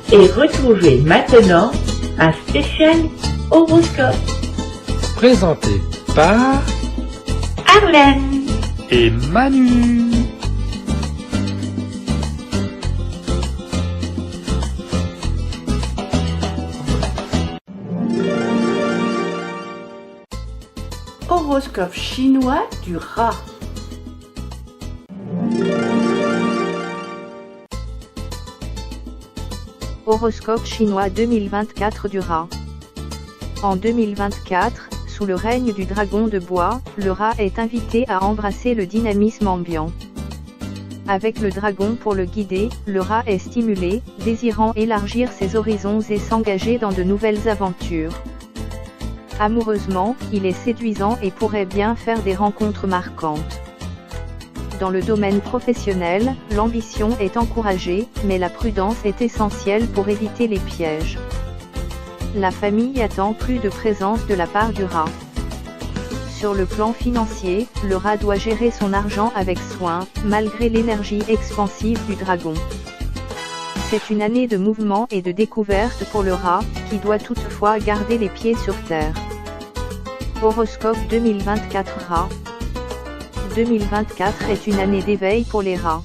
Et retrouvez maintenant un spécial horoscope. Présenté par Arlène et Manu. Horoscope chinois du rat. Horoscope chinois 2024 du rat. En 2024, sous le règne du dragon de bois, le rat est invité à embrasser le dynamisme ambiant. Avec le dragon pour le guider, le rat est stimulé, désirant élargir ses horizons et s'engager dans de nouvelles aventures. Amoureusement, il est séduisant et pourrait bien faire des rencontres marquantes. Dans le domaine professionnel, l'ambition est encouragée, mais la prudence est essentielle pour éviter les pièges. La famille attend plus de présence de la part du rat. Sur le plan financier, le rat doit gérer son argent avec soin, malgré l'énergie expansive du dragon. C'est une année de mouvement et de découverte pour le rat, qui doit toutefois garder les pieds sur terre. Horoscope 2024 rat. 2024 est une année d'éveil pour les rats.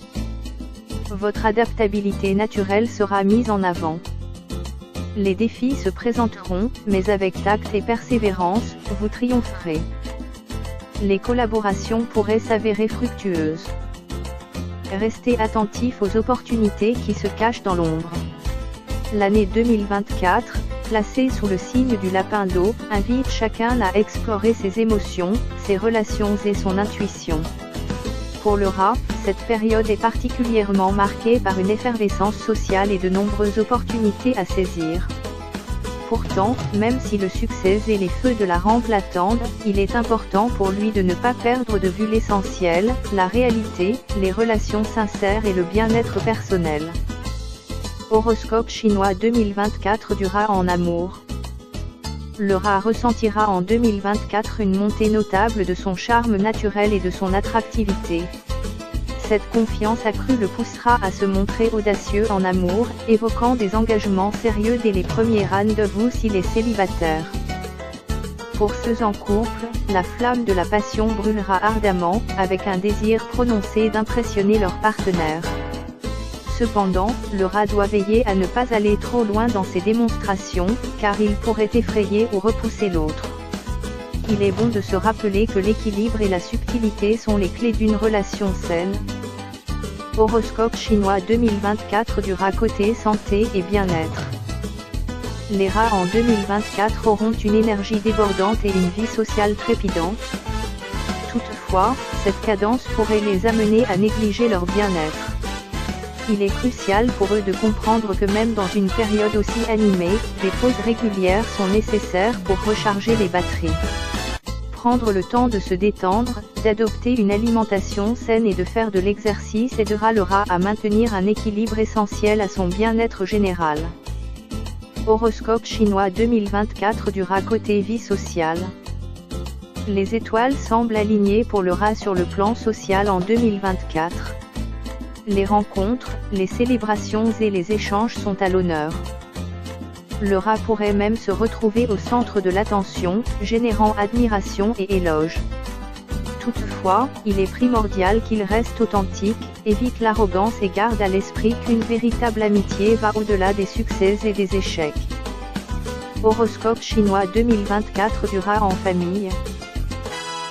Votre adaptabilité naturelle sera mise en avant. Les défis se présenteront, mais avec tact et persévérance, vous triompherez. Les collaborations pourraient s'avérer fructueuses. Restez attentif aux opportunités qui se cachent dans l'ombre. L'année 2024, placée sous le signe du lapin d'eau, invite chacun à explorer ses émotions, ses relations et son intuition. Pour le rat, cette période est particulièrement marquée par une effervescence sociale et de nombreuses opportunités à saisir. Pourtant, même si le succès et les feux de la rampe l'attendent, il est important pour lui de ne pas perdre de vue l'essentiel, la réalité, les relations sincères et le bien-être personnel. Horoscope chinois 2024 du rat en amour. Le rat ressentira en 2024 une montée notable de son charme naturel et de son attractivité. Cette confiance accrue le poussera à se montrer audacieux en amour, évoquant des engagements sérieux dès les premiers rendez-vous s'il est célibataire. Pour ceux en couple, la flamme de la passion brûlera ardemment, avec un désir prononcé d'impressionner leur partenaire. Cependant, le rat doit veiller à ne pas aller trop loin dans ses démonstrations, car il pourrait effrayer ou repousser l'autre. Il est bon de se rappeler que l'équilibre et la subtilité sont les clés d'une relation saine. Horoscope chinois 2024 du rat côté santé et bien-être. Les rats en 2024 auront une énergie débordante et une vie sociale trépidante. Toutefois, cette cadence pourrait les amener à négliger leur bien-être. Il est crucial pour eux de comprendre que même dans une période aussi animée, des pauses régulières sont nécessaires pour recharger les batteries. Prendre le temps de se détendre, d'adopter une alimentation saine et de faire de l'exercice aidera le rat à maintenir un équilibre essentiel à son bien-être général. Horoscope chinois 2024 du rat côté vie sociale. Les étoiles semblent alignées pour le rat sur le plan social en 2024. Les rencontres, les célébrations et les échanges sont à l'honneur. Le rat pourrait même se retrouver au centre de l'attention, générant admiration et éloges. Toutefois, il est primordial qu'il reste authentique, évite l'arrogance et garde à l'esprit qu'une véritable amitié va au-delà des succès et des échecs. Horoscope chinois 2024 du rat en famille.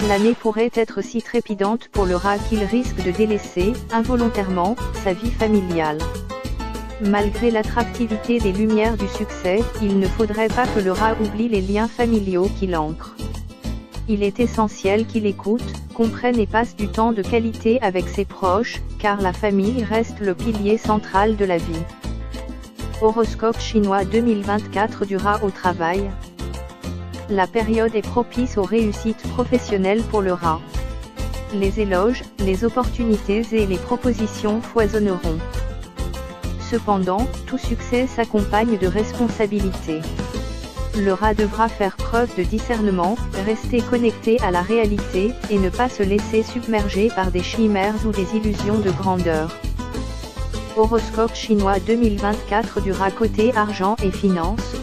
L'année pourrait être si trépidante pour le rat qu'il risque de délaisser, involontairement, sa vie familiale. Malgré l'attractivité des lumières du succès, il ne faudrait pas que le rat oublie les liens familiaux qui l'ancrent. Il est essentiel qu'il écoute, comprenne et passe du temps de qualité avec ses proches, car la famille reste le pilier central de la vie. Horoscope chinois 2024 du rat au travail. La période est propice aux réussites professionnelles pour le rat. Les éloges, les opportunités et les propositions foisonneront. Cependant, tout succès s'accompagne de responsabilités. Le rat devra faire preuve de discernement, rester connecté à la réalité, et ne pas se laisser submerger par des chimères ou des illusions de grandeur. Horoscope chinois 2024 du rat côté argent et finance.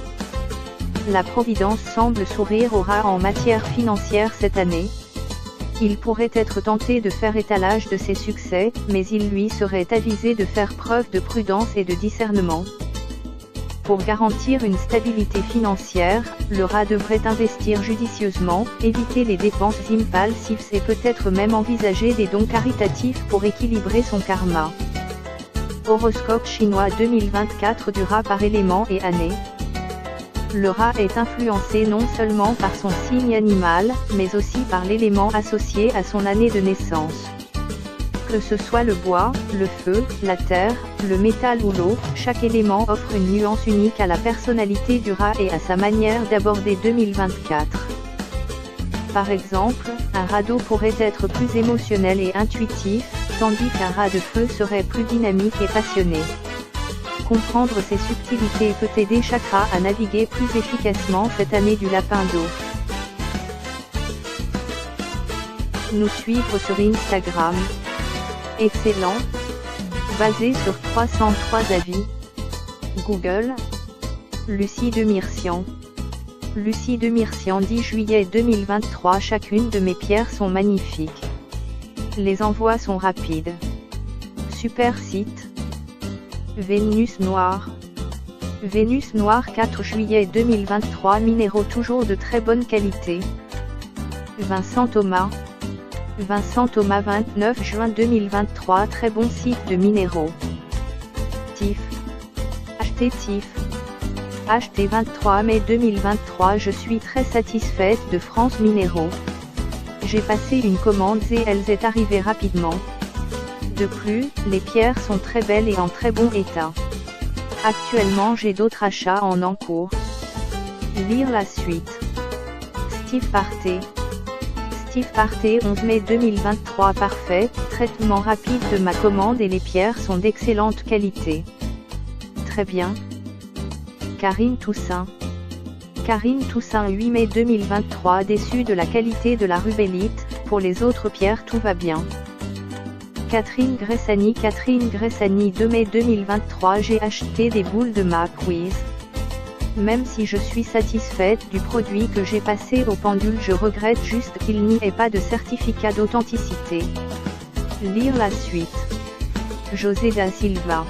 La Providence semble sourire au rat en matière financière cette année. Il pourrait être tenté de faire étalage de ses succès, mais il lui serait avisé de faire preuve de prudence et de discernement. Pour garantir une stabilité financière, le rat devrait investir judicieusement, éviter les dépenses impulsives et peut-être même envisager des dons caritatifs pour équilibrer son karma. Horoscope chinois 2024 du rat par élément et année. Le rat est influencé non seulement par son signe animal, mais aussi par l'élément associé à son année de naissance. Que ce soit le bois, le feu, la terre, le métal ou l'eau, chaque élément offre une nuance unique à la personnalité du rat et à sa manière d'aborder 2024. Par exemple, un rat d'eau pourrait être plus émotionnel et intuitif, tandis qu'un rat de feu serait plus dynamique et passionné. Comprendre ces subtilités peut aider chaque rat à naviguer plus efficacement cette année du lapin d'eau. Nous suivre sur Instagram. Excellent. Basé sur 303 avis. Google. Lucie Demircian. Lucie Demircian 10 juillet 2023. Chacune de mes pierres sont magnifiques. Les envois sont rapides. Super site. Vénus Noire. Vénus Noire 4 juillet 2023. Minéraux toujours de très bonne qualité. Vincent Thomas. Vincent Thomas 29 juin 2023. Très bon site de minéraux. TIF. Acheter TIF. Acheté 23 mai 2023. Je suis très satisfaite de France Minéraux. J'ai passé une commande et elle est arrivée rapidement. De plus, les pierres sont très belles et en très bon état. Actuellement j'ai d'autres achats en cours. Lire la suite. Steve Partey. Steve Partey 11 mai 2023. Parfait, traitement rapide de ma commande et les pierres sont d'excellente qualité. Très bien. Karine Toussaint. Karine Toussaint 8 mai 2023. Déçue de la qualité de la rubellite, pour les autres pierres tout va bien. Catherine Gressani 2 mai 2023. J'ai acheté des boules de McQueez. Même si je suis satisfaite du produit que j'ai passé au pendule, je regrette juste qu'il n'y ait pas de certificat d'authenticité. Lire la suite. José da Silva.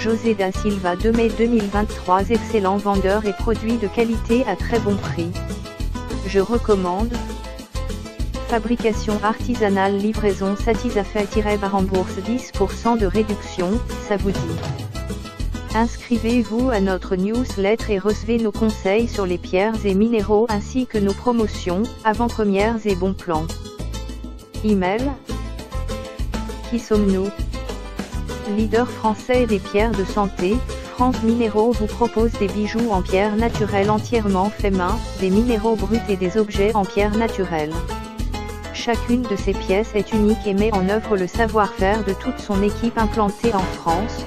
José da Silva 2 mai 2023. Excellent vendeur et produit de qualité à très bon prix. Je recommande. Fabrication artisanale, livraison satisfait-rembourse 10% de réduction, ça vous dit. Inscrivez-vous à notre newsletter et recevez nos conseils sur les pierres et minéraux ainsi que nos promotions, avant-premières et bons plans. Email. Qui sommes-nous? Leader français des pierres de santé, France Minéraux vous propose des bijoux en pierre naturelle entièrement faits main, des minéraux bruts et des objets en pierre naturelle. Chacune de ces pièces est unique et met en œuvre le savoir-faire de toute son équipe implantée en France.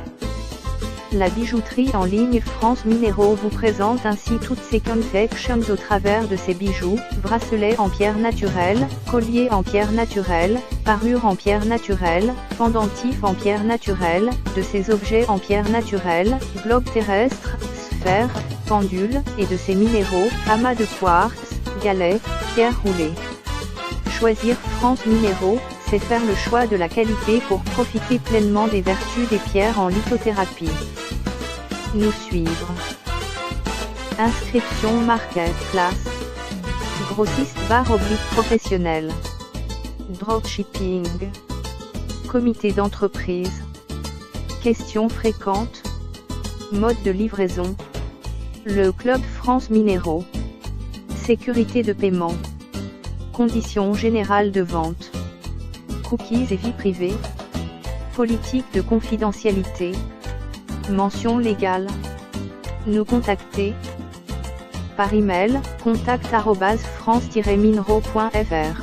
La bijouterie en ligne France Minéraux vous présente ainsi toutes ses confections au travers de ses bijoux, bracelets en pierre naturelle, colliers en pierre naturelle, parures en pierre naturelle, pendentifs en pierre naturelle, de ses objets en pierre naturelle, globes terrestres, sphères, pendules, et de ses minéraux, amas de quartz, galets, pierres roulées. Choisir France Minéraux, c'est faire le choix de la qualité pour profiter pleinement des vertus des pierres en lithothérapie. Nous suivre. Inscription Marketplace. Grossiste / professionnel. Dropshipping. Comité d'entreprise. Questions fréquentes. Mode de livraison. Le Club France Minéraux. Sécurité de paiement. Conditions générales de vente. Cookies et vie privée. Politique de confidentialité. Mention légale. Nous contacter. Par email, contact@france-minereau.fr.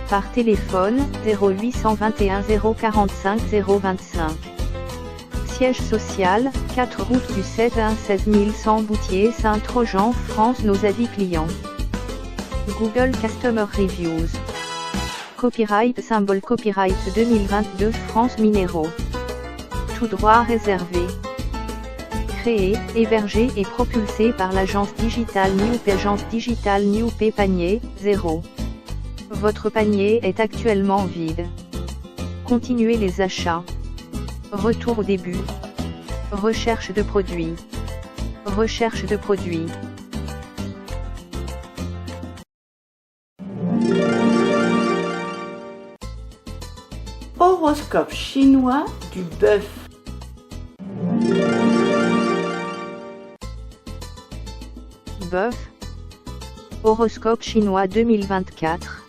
Par téléphone, 0821 045 025. Siège social, 4 route du 7 1 16100 Boutier Saint-Trojan, France. Nos avis clients. Google Customer Reviews. Copyright symbole copyright 2022 France Minéraux. tout droit réservé. Créé, hébergé et propulsé par l'agence digitale Newpay. Agence digitale Newpay. Panier, 0. Votre panier est actuellement vide. Continuez les achats. Retour au début. Recherche de produits. Recherche de produits. Horoscope chinois du bœuf. Bœuf. Horoscope chinois 2024.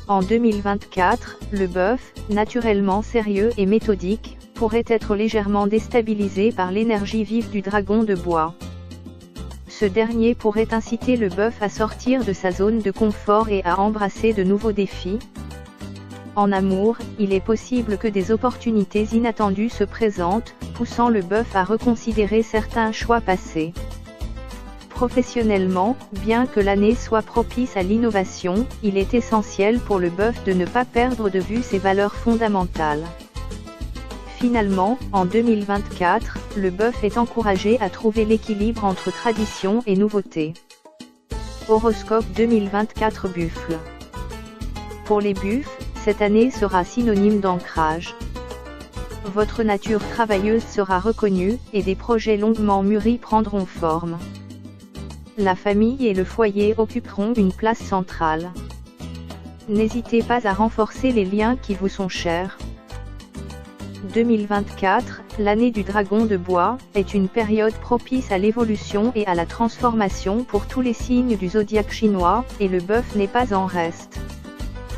En 2024, le bœuf, naturellement sérieux et méthodique, pourrait être légèrement déstabilisé par l'énergie vive du dragon de bois. Ce dernier pourrait inciter le bœuf à sortir de sa zone de confort et à embrasser de nouveaux défis. En amour, il est possible que des opportunités inattendues se présentent, poussant le bœuf à reconsidérer certains choix passés. Professionnellement, bien que l'année soit propice à l'innovation, il est essentiel pour le bœuf de ne pas perdre de vue ses valeurs fondamentales. Finalement, en 2024, le bœuf est encouragé à trouver l'équilibre entre tradition et nouveauté. Horoscope 2024 Buffle. Pour les buffles, cette année sera synonyme d'ancrage. Votre nature travailleuse sera reconnue, et des projets longuement mûris prendront forme. La famille et le foyer occuperont une place centrale. N'hésitez pas à renforcer les liens qui vous sont chers. 2024, l'année du dragon de bois, est une période propice à l'évolution et à la transformation pour tous les signes du zodiaque chinois, et le bœuf n'est pas en reste.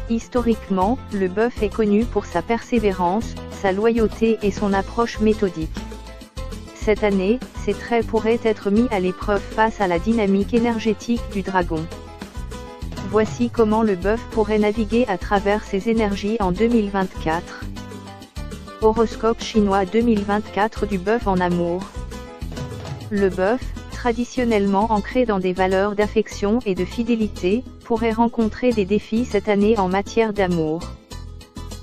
Historiquement, le bœuf est connu pour sa persévérance, sa loyauté et son approche méthodique. Cette année, ses traits pourraient être mis à l'épreuve face à la dynamique énergétique du dragon. Voici comment le bœuf pourrait naviguer à travers ses énergies en 2024. Horoscope chinois 2024 du bœuf en amour. Le bœuf, traditionnellement ancré dans des valeurs d'affection et de fidélité, pourrait rencontrer des défis cette année en matière d'amour.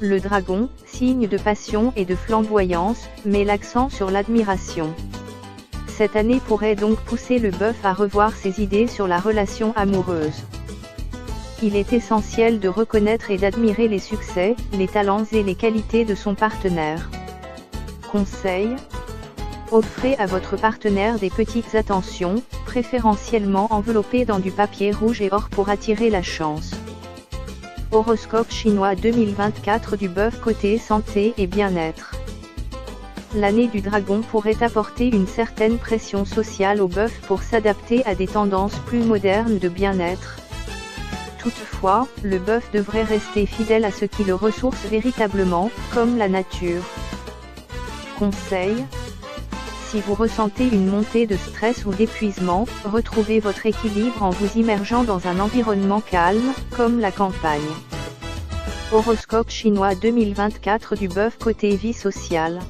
Le dragon, signe de passion et de flamboyance, met l'accent sur l'admiration. Cette année pourrait donc pousser le bœuf à revoir ses idées sur la relation amoureuse. Il est essentiel de reconnaître et d'admirer les succès, les talents et les qualités de son partenaire. Conseil : offrez à votre partenaire des petites attentions, préférentiellement enveloppées dans du papier rouge et or pour attirer la chance. Horoscope chinois 2024 du bœuf côté santé et bien-être. L'année du dragon pourrait apporter une certaine pression sociale au bœuf pour s'adapter à des tendances plus modernes de bien-être. Toutefois, le bœuf devrait rester fidèle à ce qui le ressource véritablement, comme la nature. Conseil : si vous ressentez une montée de stress ou d'épuisement, retrouvez votre équilibre en vous immergeant dans un environnement calme, comme la campagne. Horoscope chinois 2024 du bœuf côté vie sociale.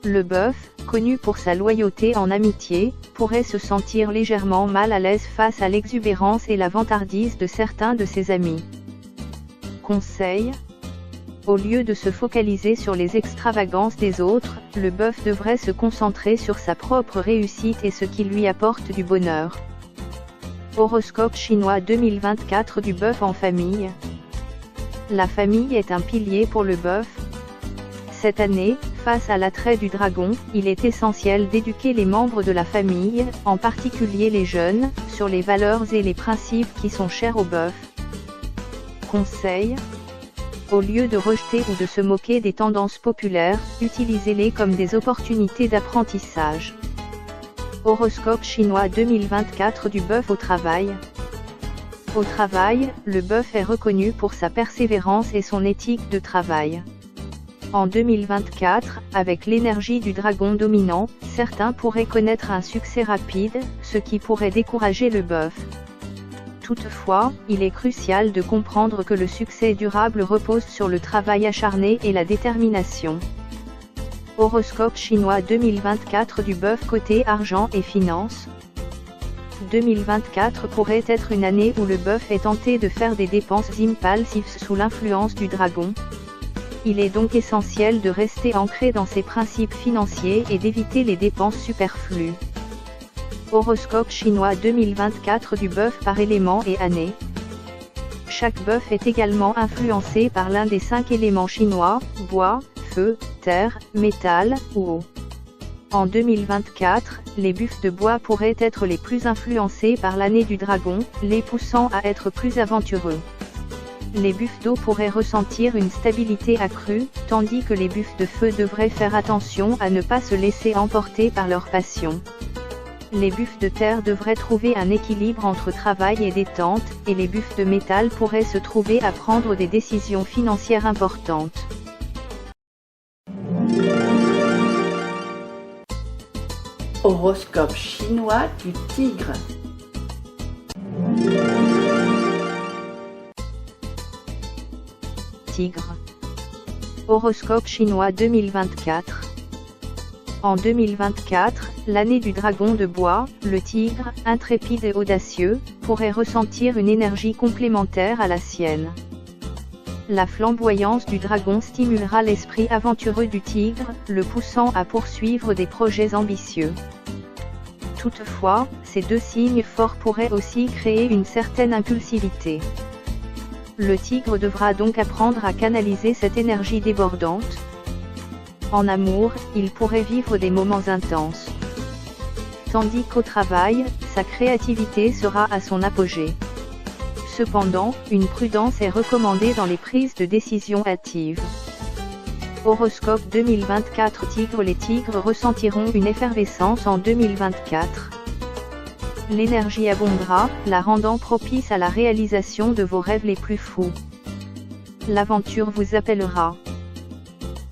Le bœuf, connu pour sa loyauté en amitié, pourrait se sentir légèrement mal à l'aise face à l'exubérance et la vantardise de certains de ses amis. Conseil : au lieu de se focaliser sur les extravagances des autres, le bœuf devrait se concentrer sur sa propre réussite et ce qui lui apporte du bonheur. Horoscope chinois 2024 du bœuf en famille. La famille est un pilier pour le bœuf. Cette année, face à l'attrait du dragon, il est essentiel d'éduquer les membres de la famille, en particulier les jeunes, sur les valeurs et les principes qui sont chers au bœuf. Conseil : au lieu de rejeter ou de se moquer des tendances populaires, utilisez-les comme des opportunités d'apprentissage. Horoscope chinois 2024 du bœuf au travail. Au travail, le bœuf est reconnu pour sa persévérance et son éthique de travail. En 2024, avec l'énergie du dragon dominant, certains pourraient connaître un succès rapide, ce qui pourrait décourager le bœuf. Toutefois, il est crucial de comprendre que le succès durable repose sur le travail acharné et la détermination. Horoscope chinois 2024 du bœuf côté argent et finances. 2024 pourrait être une année où le bœuf est tenté de faire des dépenses impulsives sous l'influence du dragon. Il est donc essentiel de rester ancré dans ses principes financiers et d'éviter les dépenses superflues. Horoscope chinois 2024 du bœuf par élément et année. Chaque bœuf est également influencé par l'un des 5 éléments chinois, bois, feu, terre, métal ou eau. En 2024, les buffles de bois pourraient être les plus influencés par l'année du dragon, les poussant à être plus aventureux. Les buffles d'eau pourraient ressentir une stabilité accrue, tandis que les buffles de feu devraient faire attention à ne pas se laisser emporter par leur passion. Les buffles de terre devraient trouver un équilibre entre travail et détente, et les buffles de métal pourraient se trouver à prendre des décisions financières importantes. Horoscope chinois du tigre. Tigre. Horoscope chinois 2024. En 2024, l'année du dragon de bois, le tigre, intrépide et audacieux, pourrait ressentir une énergie complémentaire à la sienne. La flamboyance du dragon stimulera l'esprit aventureux du tigre, le poussant à poursuivre des projets ambitieux. Toutefois, ces deux signes forts pourraient aussi créer une certaine impulsivité. Le tigre devra donc apprendre à canaliser cette énergie débordante. En amour, il pourrait vivre des moments intenses. Tandis qu'au travail, sa créativité sera à son apogée. Cependant, une prudence est recommandée dans les prises de décision hâtives. Horoscope 2024 Tigre. Les tigres ressentiront une effervescence en 2024. L'énergie abondera, la rendant propice à la réalisation de vos rêves les plus fous. L'aventure vous appellera.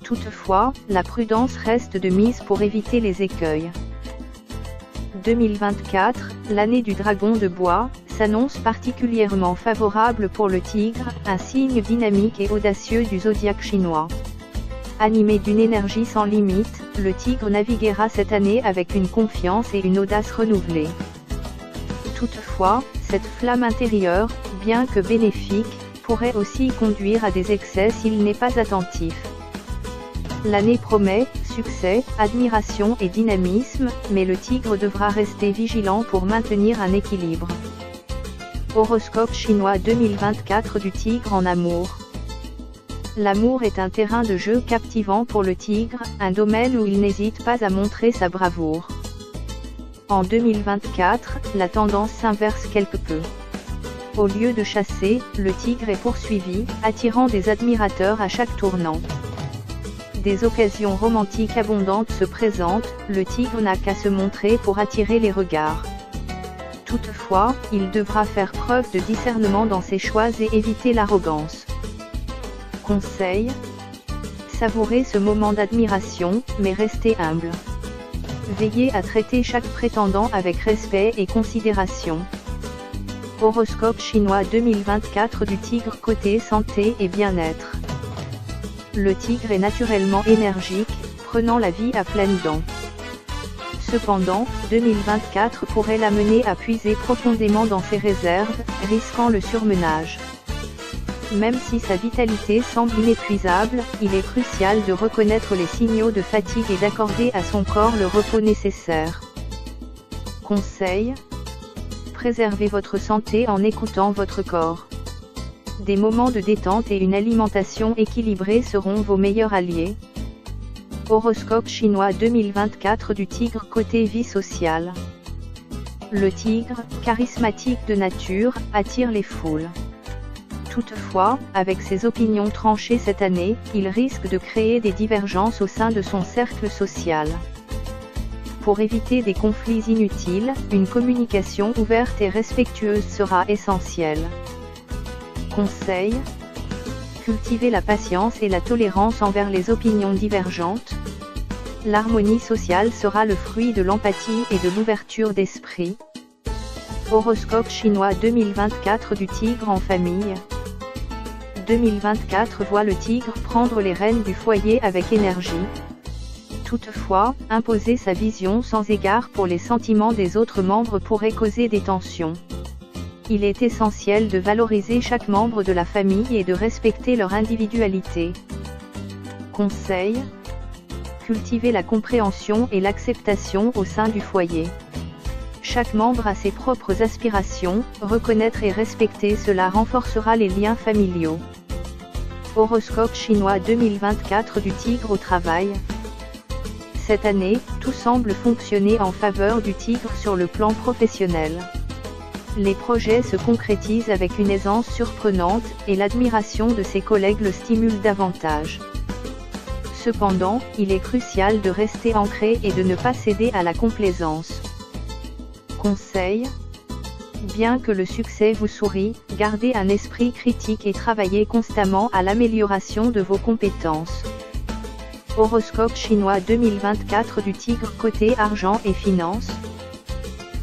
Toutefois, la prudence reste de mise pour éviter les écueils. 2024, l'année du dragon de bois, s'annonce particulièrement favorable pour le tigre, un signe dynamique et audacieux du zodiaque chinois. Animé d'une énergie sans limite, le tigre naviguera cette année avec une confiance et une audace renouvelées. Toutefois, cette flamme intérieure, bien que bénéfique, pourrait aussi conduire à des excès s'il n'est pas attentif. L'année promet succès, admiration et dynamisme, mais le tigre devra rester vigilant pour maintenir un équilibre. Horoscope chinois 2024 du tigre en amour. L'amour est un terrain de jeu captivant pour le tigre, un domaine où il n'hésite pas à montrer sa bravoure. En 2024, la tendance s'inverse quelque peu. Au lieu de chasser, le tigre est poursuivi, attirant des admirateurs à chaque tournant. Des occasions romantiques abondantes se présentent, le tigre n'a qu'à se montrer pour attirer les regards. Toutefois, il devra faire preuve de discernement dans ses choix et éviter l'arrogance. Conseil: savourez ce moment d'admiration, mais restez humble. Veillez à traiter chaque prétendant avec respect et considération. Horoscope chinois 2024 du tigre côté santé et bien-être. Le tigre est naturellement énergique, prenant la vie à pleines dents. Cependant, 2024 pourrait l'amener à puiser profondément dans ses réserves, risquant le surmenage. Même si sa vitalité semble inépuisable, il est crucial de reconnaître les signaux de fatigue et d'accorder à son corps le repos nécessaire. Conseil: préservez votre santé en écoutant votre corps. Des moments de détente et une alimentation équilibrée seront vos meilleurs alliés. Horoscope chinois 2024 du tigre côté vie sociale. Le tigre, charismatique de nature, attire les foules. Toutefois, avec ses opinions tranchées cette année, il risque de créer des divergences au sein de son cercle social. Pour éviter des conflits inutiles, une communication ouverte et respectueuse sera essentielle. Conseil: cultivez la patience et la tolérance envers les opinions divergentes. L'harmonie sociale sera le fruit de l'empathie et de l'ouverture d'esprit. Horoscope chinois 2024 du tigre en famille. 2024 voit le tigre prendre les rênes du foyer avec énergie. Toutefois, imposer sa vision sans égard pour les sentiments des autres membres pourrait causer des tensions. Il est essentiel de valoriser chaque membre de la famille et de respecter leur individualité. Conseil. Cultiver la compréhension et l'acceptation au sein du foyer. Chaque membre a ses propres aspirations, reconnaître et respecter cela renforcera les liens familiaux. Horoscope chinois 2024 du Tigre au travail. Cette année, tout semble fonctionner en faveur du Tigre sur le plan professionnel. Les projets se concrétisent avec une aisance surprenante, et l'admiration de ses collègues le stimule davantage. Cependant, il est crucial de rester ancré et de ne pas céder à la complaisance. Conseil. Bien que le succès vous sourie, gardez un esprit critique et travaillez constamment à l'amélioration de vos compétences. Horoscope chinois 2024 du Tigre côté argent et finances.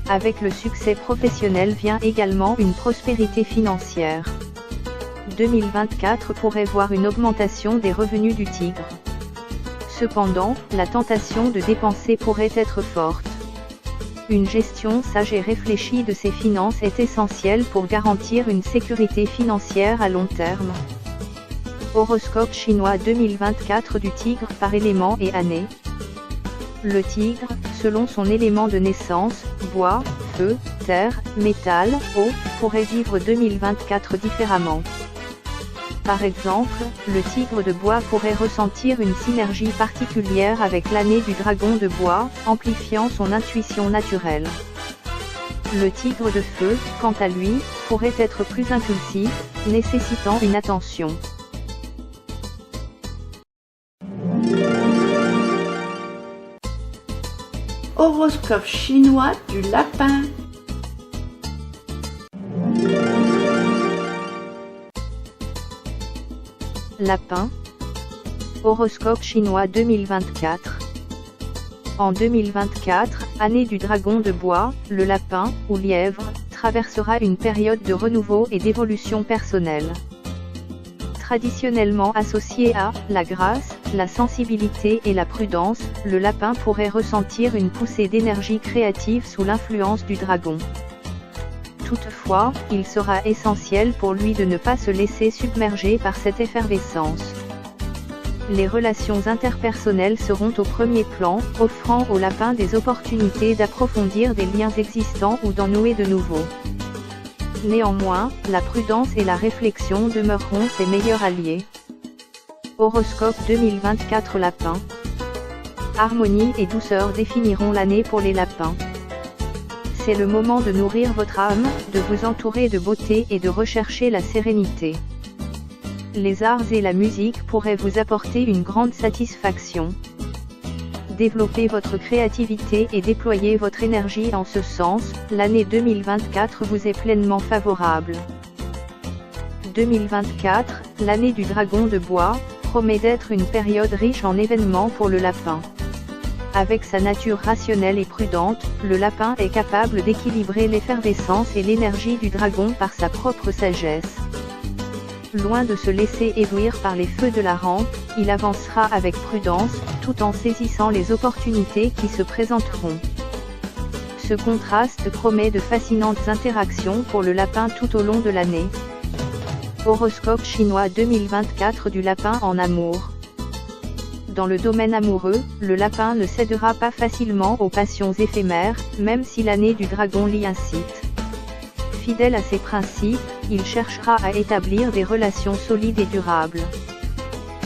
Avec le succès professionnel vient également une prospérité financière. 2024 pourrait voir une augmentation des revenus du Tigre. Cependant, la tentation de dépenser pourrait être forte. Une gestion sage et réfléchie de ses finances est essentielle pour garantir une sécurité financière à long terme. Horoscope chinois 2024 du Tigre par élément et année. Le Tigre, selon son élément de naissance, bois, feu, terre, métal, eau, pourrait vivre 2024 différemment. Par exemple, le Tigre de bois pourrait ressentir une synergie particulière avec l'année du Dragon de bois, amplifiant son intuition naturelle. Le Tigre de feu, quant à lui, pourrait être plus impulsif, nécessitant une attention. Horoscope chinois du lapin. Lapin. Horoscope chinois 2024. En 2024, année du Dragon de bois, le lapin, ou lièvre, traversera une période de renouveau et d'évolution personnelle. Traditionnellement associé à la grâce, la sensibilité et la prudence, le lapin pourrait ressentir une poussée d'énergie créative sous l'influence du dragon. Toutefois, il sera essentiel pour lui de ne pas se laisser submerger par cette effervescence. Les relations interpersonnelles seront au premier plan, offrant au lapin des opportunités d'approfondir des liens existants ou d'en nouer de nouveaux. Néanmoins, la prudence et la réflexion demeureront ses meilleurs alliés. Horoscope 2024 Lapin. Harmonie et douceur définiront l'année pour les lapins. C'est le moment de nourrir votre âme, de vous entourer de beauté et de rechercher la sérénité. Les arts et la musique pourraient vous apporter une grande satisfaction. Développez votre créativité et déployez votre énergie en ce sens, l'année 2024 vous est pleinement favorable. 2024, l'année du Dragon de bois, promet d'être une période riche en événements pour le lapin. Avec sa nature rationnelle et prudente, le lapin est capable d'équilibrer l'effervescence et l'énergie du dragon par sa propre sagesse. Loin de se laisser éblouir par les feux de la rampe, il avancera avec prudence, tout en saisissant les opportunités qui se présenteront. Ce contraste promet de fascinantes interactions pour le lapin tout au long de l'année. Horoscope chinois 2024 du lapin en amour. Dans le domaine amoureux, le lapin ne cédera pas facilement aux passions éphémères, même si l'année du dragon l'y incite. Fidèle à ses principes, il cherchera à établir des relations solides et durables.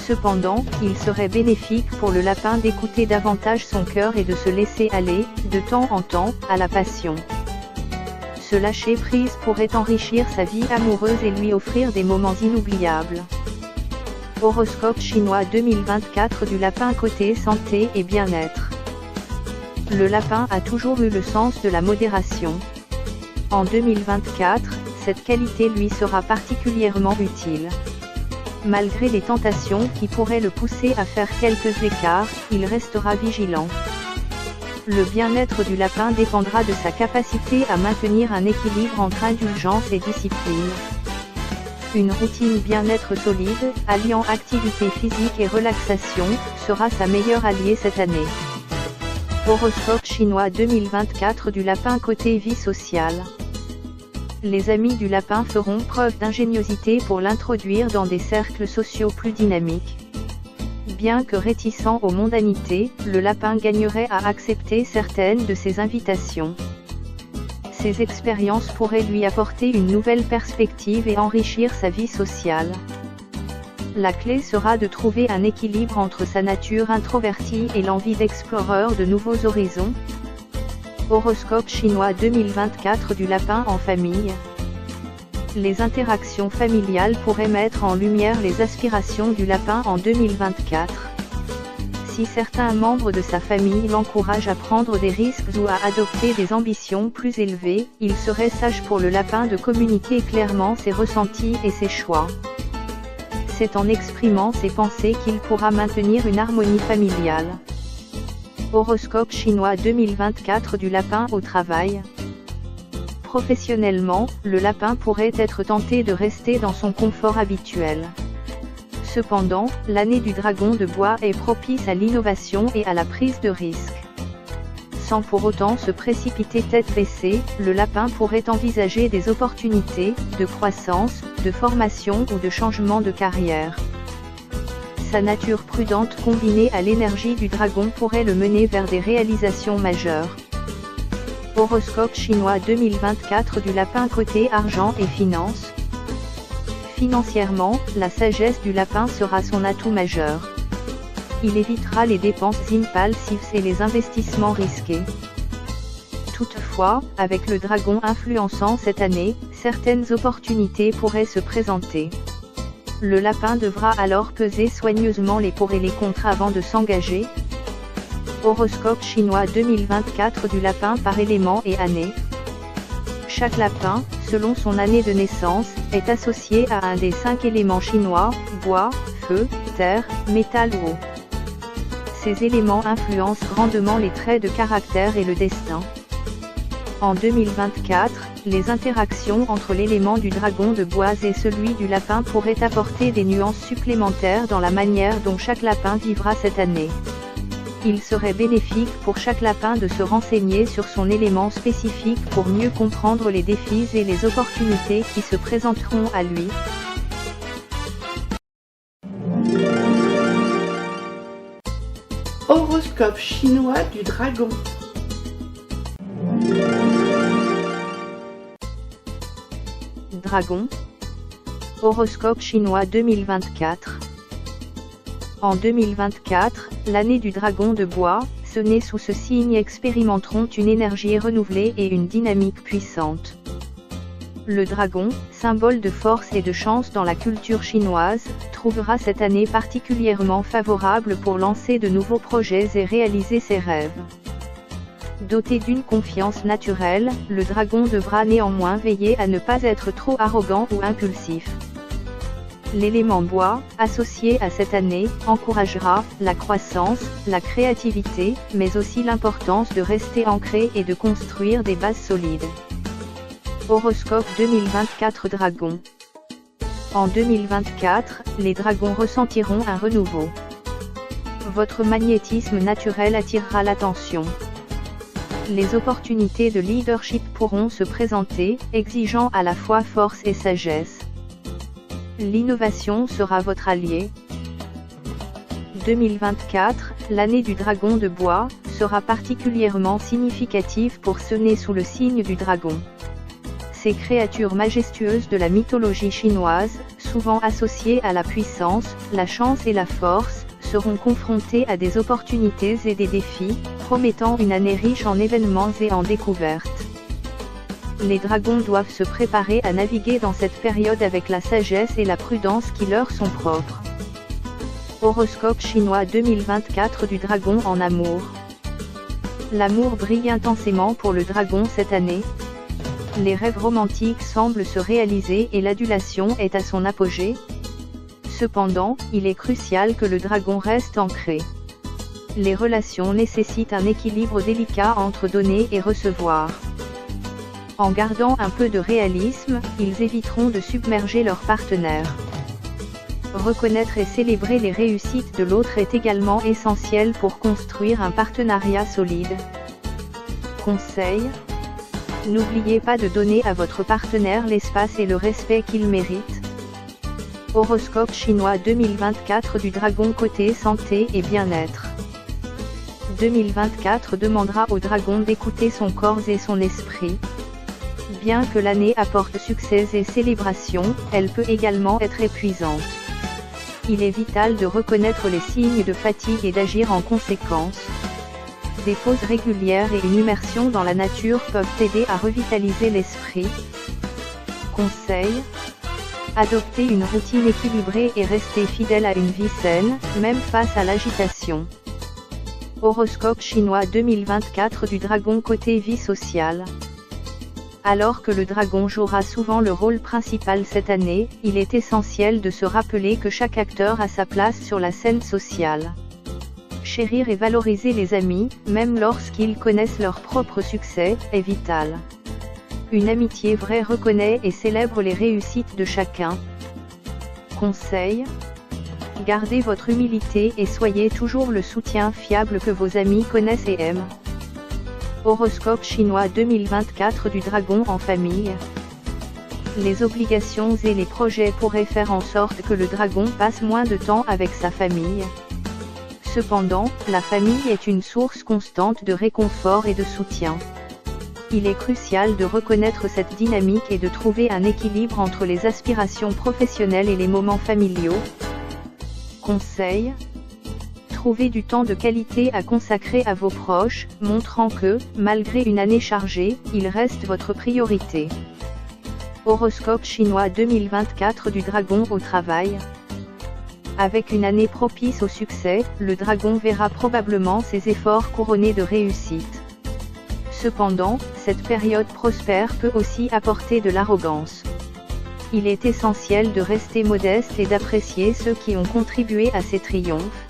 Cependant, il serait bénéfique pour le lapin d'écouter davantage son cœur et de se laisser aller, de temps en temps, à la passion. Ce lâcher-prise pourrait enrichir sa vie amoureuse et lui offrir des moments inoubliables. Horoscope chinois 2024 du lapin côté santé et bien-être. Le lapin a toujours eu le sens de la modération. En 2024, cette qualité lui sera particulièrement utile. Malgré les tentations qui pourraient le pousser à faire quelques écarts, il restera vigilant. Le bien-être du lapin dépendra de sa capacité à maintenir un équilibre entre indulgence et discipline. Une routine bien-être solide, alliant activité physique et relaxation, sera sa meilleure alliée cette année. Horoscope chinois 2024 du lapin côté vie sociale. Les amis du lapin feront preuve d'ingéniosité pour l'introduire dans des cercles sociaux plus dynamiques. Bien que réticent aux mondanités, le lapin gagnerait à accepter certaines de ses invitations. Ces expériences pourraient lui apporter une nouvelle perspective et enrichir sa vie sociale. La clé sera de trouver un équilibre entre sa nature introvertie et l'envie d'explorer de nouveaux horizons. Horoscope chinois 2024 du lapin en famille. Les interactions familiales pourraient mettre en lumière les aspirations du lapin en 2024. Si certains membres de sa famille l'encouragent à prendre des risques ou à adopter des ambitions plus élevées, il serait sage pour le lapin de communiquer clairement ses ressentis et ses choix. C'est en exprimant ses pensées qu'il pourra maintenir une harmonie familiale. Horoscope chinois 2024 du lapin au travail. Professionnellement, le lapin pourrait être tenté de rester dans son confort habituel. Cependant, l'année du dragon de bois est propice à l'innovation et à la prise de risques. Sans pour autant se précipiter tête baissée, le lapin pourrait envisager des opportunités de croissance, de formation ou de changement de carrière. Sa nature prudente combinée à l'énergie du dragon pourrait le mener vers des réalisations majeures. Horoscope chinois 2024 du lapin côté argent et finances. Financièrement, la sagesse du lapin sera son atout majeur. Il évitera les dépenses impulsives et les investissements risqués. Toutefois, avec le dragon influençant cette année, certaines opportunités pourraient se présenter. Le lapin devra alors peser soigneusement les pour et les contre avant de s'engager. Horoscope chinois 2024 du lapin par élément et année. Chaque lapin, selon son année de naissance, est associé à un des 5 éléments chinois, bois, feu, terre, métal ou eau. Ces éléments influencent grandement les traits de caractère et le destin. En 2024, les interactions entre l'élément du dragon de bois et celui du lapin pourraient apporter des nuances supplémentaires dans la manière dont chaque lapin vivra cette année. Il serait bénéfique pour chaque lapin de se renseigner sur son élément spécifique pour mieux comprendre les défis et les opportunités qui se présenteront à lui. Horoscope chinois du dragon. Dragon. Horoscope chinois 2024. En 2024, l'année du dragon de bois, ceux nés sous ce signe expérimenteront une énergie renouvelée et une dynamique puissante. Le dragon, symbole de force et de chance dans la culture chinoise, trouvera cette année particulièrement favorable pour lancer de nouveaux projets et réaliser ses rêves. Doté d'une confiance naturelle, le dragon devra néanmoins veiller à ne pas être trop arrogant ou impulsif. L'élément bois, associé à cette année, encouragera la croissance, la créativité, mais aussi l'importance de rester ancré et de construire des bases solides. Horoscope 2024 Dragon. En 2024, les dragons ressentiront un renouveau. Votre magnétisme naturel attirera l'attention. Les opportunités de leadership pourront se présenter, exigeant à la fois force et sagesse. L'innovation sera votre allié. 2024, l'année du dragon de bois, sera particulièrement significative pour ceux nés sous le signe du dragon. Ces créatures majestueuses de la mythologie chinoise, souvent associées à la puissance, la chance et la force, seront confrontées à des opportunités et des défis, promettant une année riche en événements et en découvertes. Les dragons doivent se préparer à naviguer dans cette période avec la sagesse et la prudence qui leur sont propres. Horoscope chinois 2024 du dragon en amour. L'amour brille intensément pour le dragon cette année. Les rêves romantiques semblent se réaliser et l'adulation est à son apogée. Cependant, il est crucial que le dragon reste ancré. Les relations nécessitent un équilibre délicat entre donner et recevoir. En gardant un peu de réalisme, ils éviteront de submerger leur partenaire. Reconnaître et célébrer les réussites de l'autre est également essentiel pour construire un partenariat solide. Conseil : n'oubliez pas de donner à votre partenaire l'espace et le respect qu'il mérite. Horoscope chinois 2024 du dragon côté santé et bien-être. 2024 demandera au dragon d'écouter son corps et son esprit. Bien que l'année apporte succès et célébration, elle peut également être épuisante. Il est vital de reconnaître les signes de fatigue et d'agir en conséquence. Des pauses régulières et une immersion dans la nature peuvent aider à revitaliser l'esprit. Conseil : adopter une routine équilibrée et rester fidèle à une vie saine, même face à l'agitation. Horoscope chinois 2024 du dragon côté vie sociale. Alors que le dragon jouera souvent le rôle principal cette année, il est essentiel de se rappeler que chaque acteur a sa place sur la scène sociale. Chérir et valoriser les amis, même lorsqu'ils connaissent leur propre succès, est vital. Une amitié vraie reconnaît et célèbre les réussites de chacun. Conseil : gardez votre humilité et soyez toujours le soutien fiable que vos amis connaissent et aiment. Horoscope chinois 2024 du dragon en famille. Les obligations et les projets pourraient faire en sorte que le dragon passe moins de temps avec sa famille. Cependant, la famille est une source constante de réconfort et de soutien. Il est crucial de reconnaître cette dynamique et de trouver un équilibre entre les aspirations professionnelles et les moments familiaux. Conseil : trouvez du temps de qualité à consacrer à vos proches, montrant que, malgré une année chargée, il reste votre priorité. Horoscope chinois 2024 du dragon au travail. Avec une année propice au succès, le dragon verra probablement ses efforts couronnés de réussite. Cependant, cette période prospère peut aussi apporter de l'arrogance. Il est essentiel de rester modeste et d'apprécier ceux qui ont contribué à ces triomphes.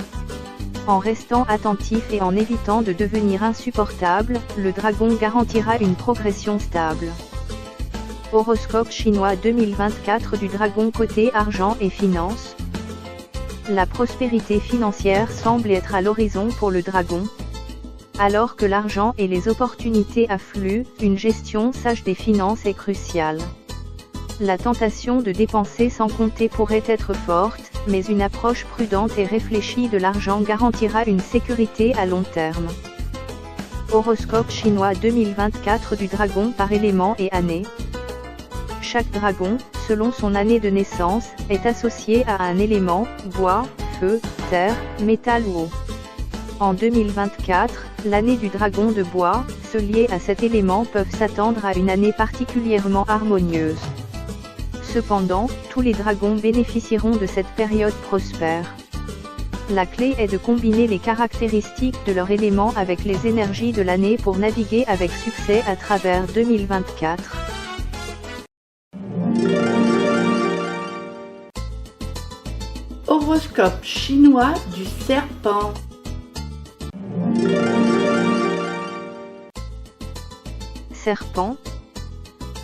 En restant attentif et en évitant de devenir insupportable, le dragon garantira une progression stable. Horoscope chinois 2024 du dragon côté argent et finances. La prospérité financière semble être à l'horizon pour le dragon. Alors que l'argent et les opportunités affluent, une gestion sage des finances est cruciale. La tentation de dépenser sans compter pourrait être forte, mais une approche prudente et réfléchie de l'argent garantira une sécurité à long terme. Horoscope chinois 2024 du dragon par élément et année. Chaque dragon, selon son année de naissance, est associé à un élément, bois, feu, terre, métal ou eau. En 2024, l'année du dragon de bois, ceux liés à cet élément peuvent s'attendre à une année particulièrement harmonieuse. Cependant, tous les dragons bénéficieront de cette période prospère. La clé est de combiner les caractéristiques de leur élément avec les énergies de l'année pour naviguer avec succès à travers 2024. Horoscope chinois du serpent. Serpent.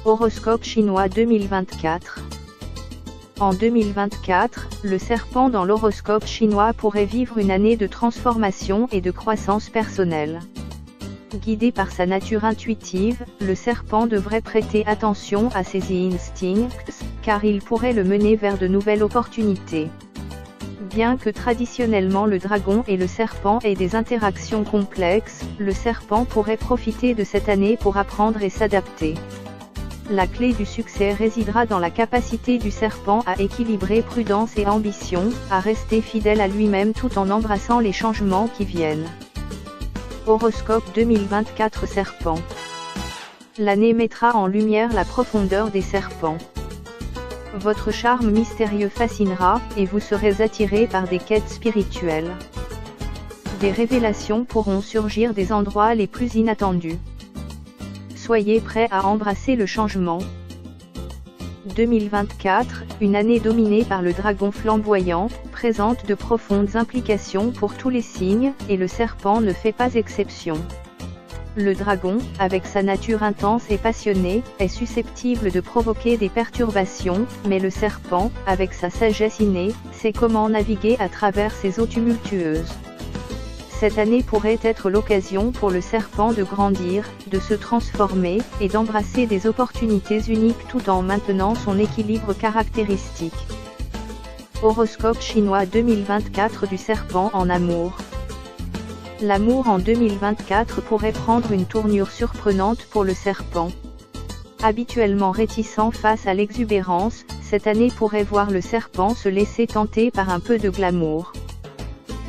Horoscope chinois 2024. En 2024, le serpent dans l'horoscope chinois pourrait vivre une année de transformation et de croissance personnelle. Guidé par sa nature intuitive, le serpent devrait prêter attention à ses instincts, car il pourrait le mener vers de nouvelles opportunités. Bien que traditionnellement le dragon et le serpent aient des interactions complexes, le serpent pourrait profiter de cette année pour apprendre et s'adapter. La clé du succès résidera dans la capacité du serpent à équilibrer prudence et ambition, à rester fidèle à lui-même tout en embrassant les changements qui viennent. Horoscope 2024 Serpent. L'année mettra en lumière la profondeur des serpents. Votre charme mystérieux fascinera, et vous serez attiré par des quêtes spirituelles. Des révélations pourront surgir des endroits les plus inattendus. Soyez prêts à embrasser le changement. 2024, une année dominée par le dragon flamboyant, présente de profondes implications pour tous les signes, et le serpent ne fait pas exception. Le dragon, avec sa nature intense et passionnée, est susceptible de provoquer des perturbations, mais le serpent, avec sa sagesse innée, sait comment naviguer à travers ces eaux tumultueuses. Cette année pourrait être l'occasion pour le serpent de grandir, de se transformer, et d'embrasser des opportunités uniques tout en maintenant son équilibre caractéristique. Horoscope chinois 2024 du serpent en amour. L'amour en 2024 pourrait prendre une tournure surprenante pour le serpent. Habituellement réticent face à l'exubérance, cette année pourrait voir le serpent se laisser tenter par un peu de glamour.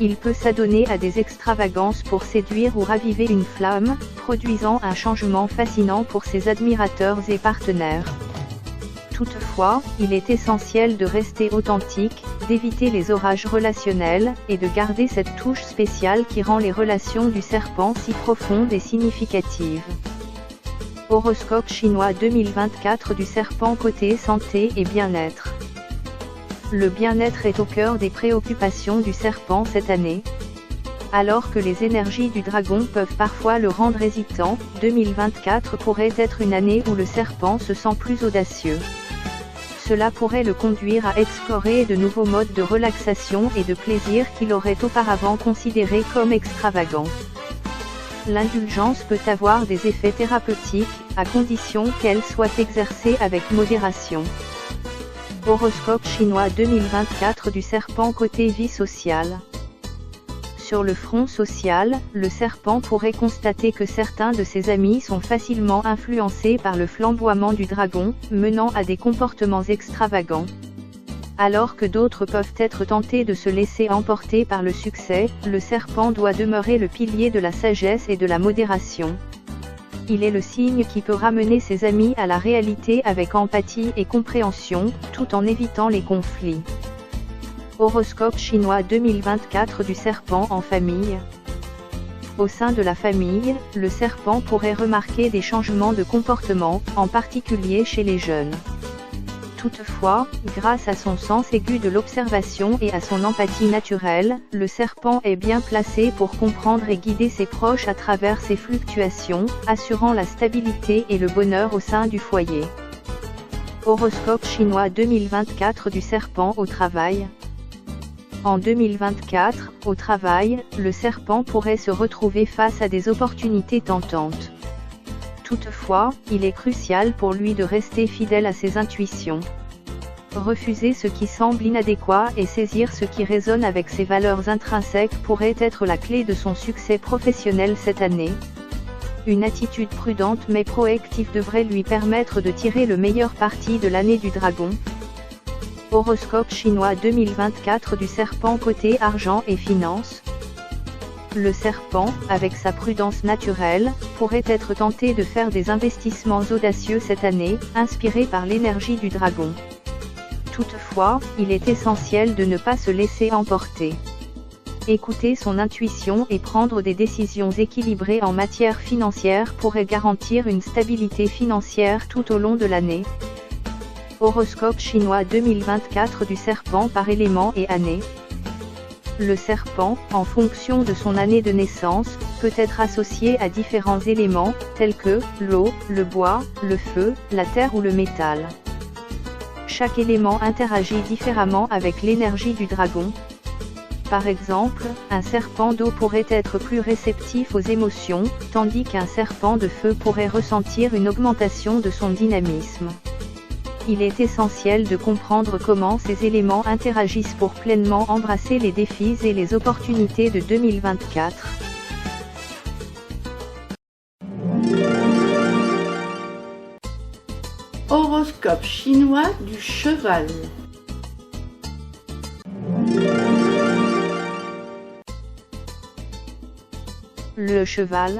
Il peut s'adonner à des extravagances pour séduire ou raviver une flamme, produisant un changement fascinant pour ses admirateurs et partenaires. Toutefois, il est essentiel de rester authentique, d'éviter les orages relationnels, et de garder cette touche spéciale qui rend les relations du serpent si profondes et significatives. Horoscope chinois 2024 du serpent côté santé et bien-être. Le bien-être est au cœur des préoccupations du serpent cette année. Alors que les énergies du dragon peuvent parfois le rendre hésitant, 2024 pourrait être une année où le serpent se sent plus audacieux. Cela pourrait le conduire à explorer de nouveaux modes de relaxation et de plaisir qu'il aurait auparavant considérés comme extravagants. L'indulgence peut avoir des effets thérapeutiques, à condition qu'elle soit exercée avec modération. Horoscope chinois 2024 du serpent côté vie sociale. Sur le front social, le serpent pourrait constater que certains de ses amis sont facilement influencés par le flamboiement du dragon, menant à des comportements extravagants. Alors que d'autres peuvent être tentés de se laisser emporter par le succès, le serpent doit demeurer le pilier de la sagesse et de la modération. Il est le signe qui peut ramener ses amis à la réalité avec empathie et compréhension, tout en évitant les conflits. Horoscope chinois 2024 du serpent en famille. Au sein de la famille, le serpent pourrait remarquer des changements de comportement, en particulier chez les jeunes. Toutefois, grâce à son sens aigu de l'observation et à son empathie naturelle, le serpent est bien placé pour comprendre et guider ses proches à travers ces fluctuations, assurant la stabilité et le bonheur au sein du foyer. Horoscope chinois 2024 du serpent au travail. En 2024, au travail, le serpent pourrait se retrouver face à des opportunités tentantes. Toutefois, il est crucial pour lui de rester fidèle à ses intuitions. Refuser ce qui semble inadéquat et saisir ce qui résonne avec ses valeurs intrinsèques pourrait être la clé de son succès professionnel cette année. Une attitude prudente mais proactive devrait lui permettre de tirer le meilleur parti de l'année du dragon. Horoscope chinois 2024 du serpent côté argent et finances. Le serpent, avec sa prudence naturelle, pourrait être tenté de faire des investissements audacieux cette année, inspirés par l'énergie du dragon. Toutefois, il est essentiel de ne pas se laisser emporter. Écouter son intuition et prendre des décisions équilibrées en matière financière pourrait garantir une stabilité financière tout au long de l'année. Horoscope chinois 2024 du serpent par élément et année. Le serpent, en fonction de son année de naissance, peut être associé à différents éléments, tels que l'eau, le bois, le feu, la terre ou le métal. Chaque élément interagit différemment avec l'énergie du dragon. Par exemple, un serpent d'eau pourrait être plus réceptif aux émotions, tandis qu'un serpent de feu pourrait ressentir une augmentation de son dynamisme. Il est essentiel de comprendre comment ces éléments interagissent pour pleinement embrasser les défis et les opportunités de 2024. Horoscope chinois du cheval. Le cheval.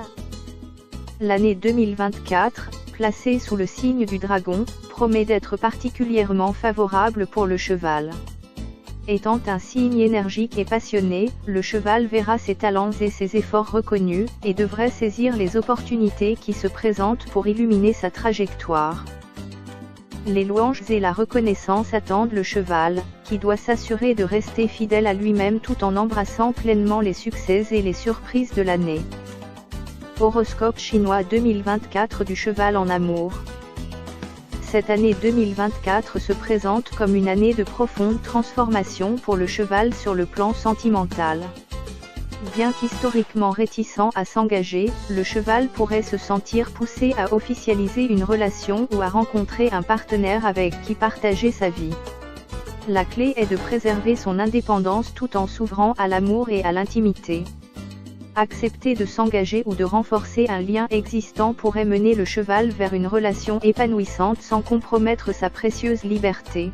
L'année 2024, placée sous le signe du dragon, promet d'être particulièrement favorable pour le cheval. Étant un signe énergique et passionné, le cheval verra ses talents et ses efforts reconnus, et devrait saisir les opportunités qui se présentent pour illuminer sa trajectoire. Les louanges et la reconnaissance attendent le cheval, qui doit s'assurer de rester fidèle à lui-même tout en embrassant pleinement les succès et les surprises de l'année. Horoscope chinois 2024 du cheval en amour. Cette année 2024 se présente comme une année de profonde transformation pour le cheval sur le plan sentimental. Bien qu'historiquement réticent à s'engager, le cheval pourrait se sentir poussé à officialiser une relation ou à rencontrer un partenaire avec qui partager sa vie. La clé est de préserver son indépendance tout en s'ouvrant à l'amour et à l'intimité. Accepter de s'engager ou de renforcer un lien existant pourrait mener le cheval vers une relation épanouissante sans compromettre sa précieuse liberté.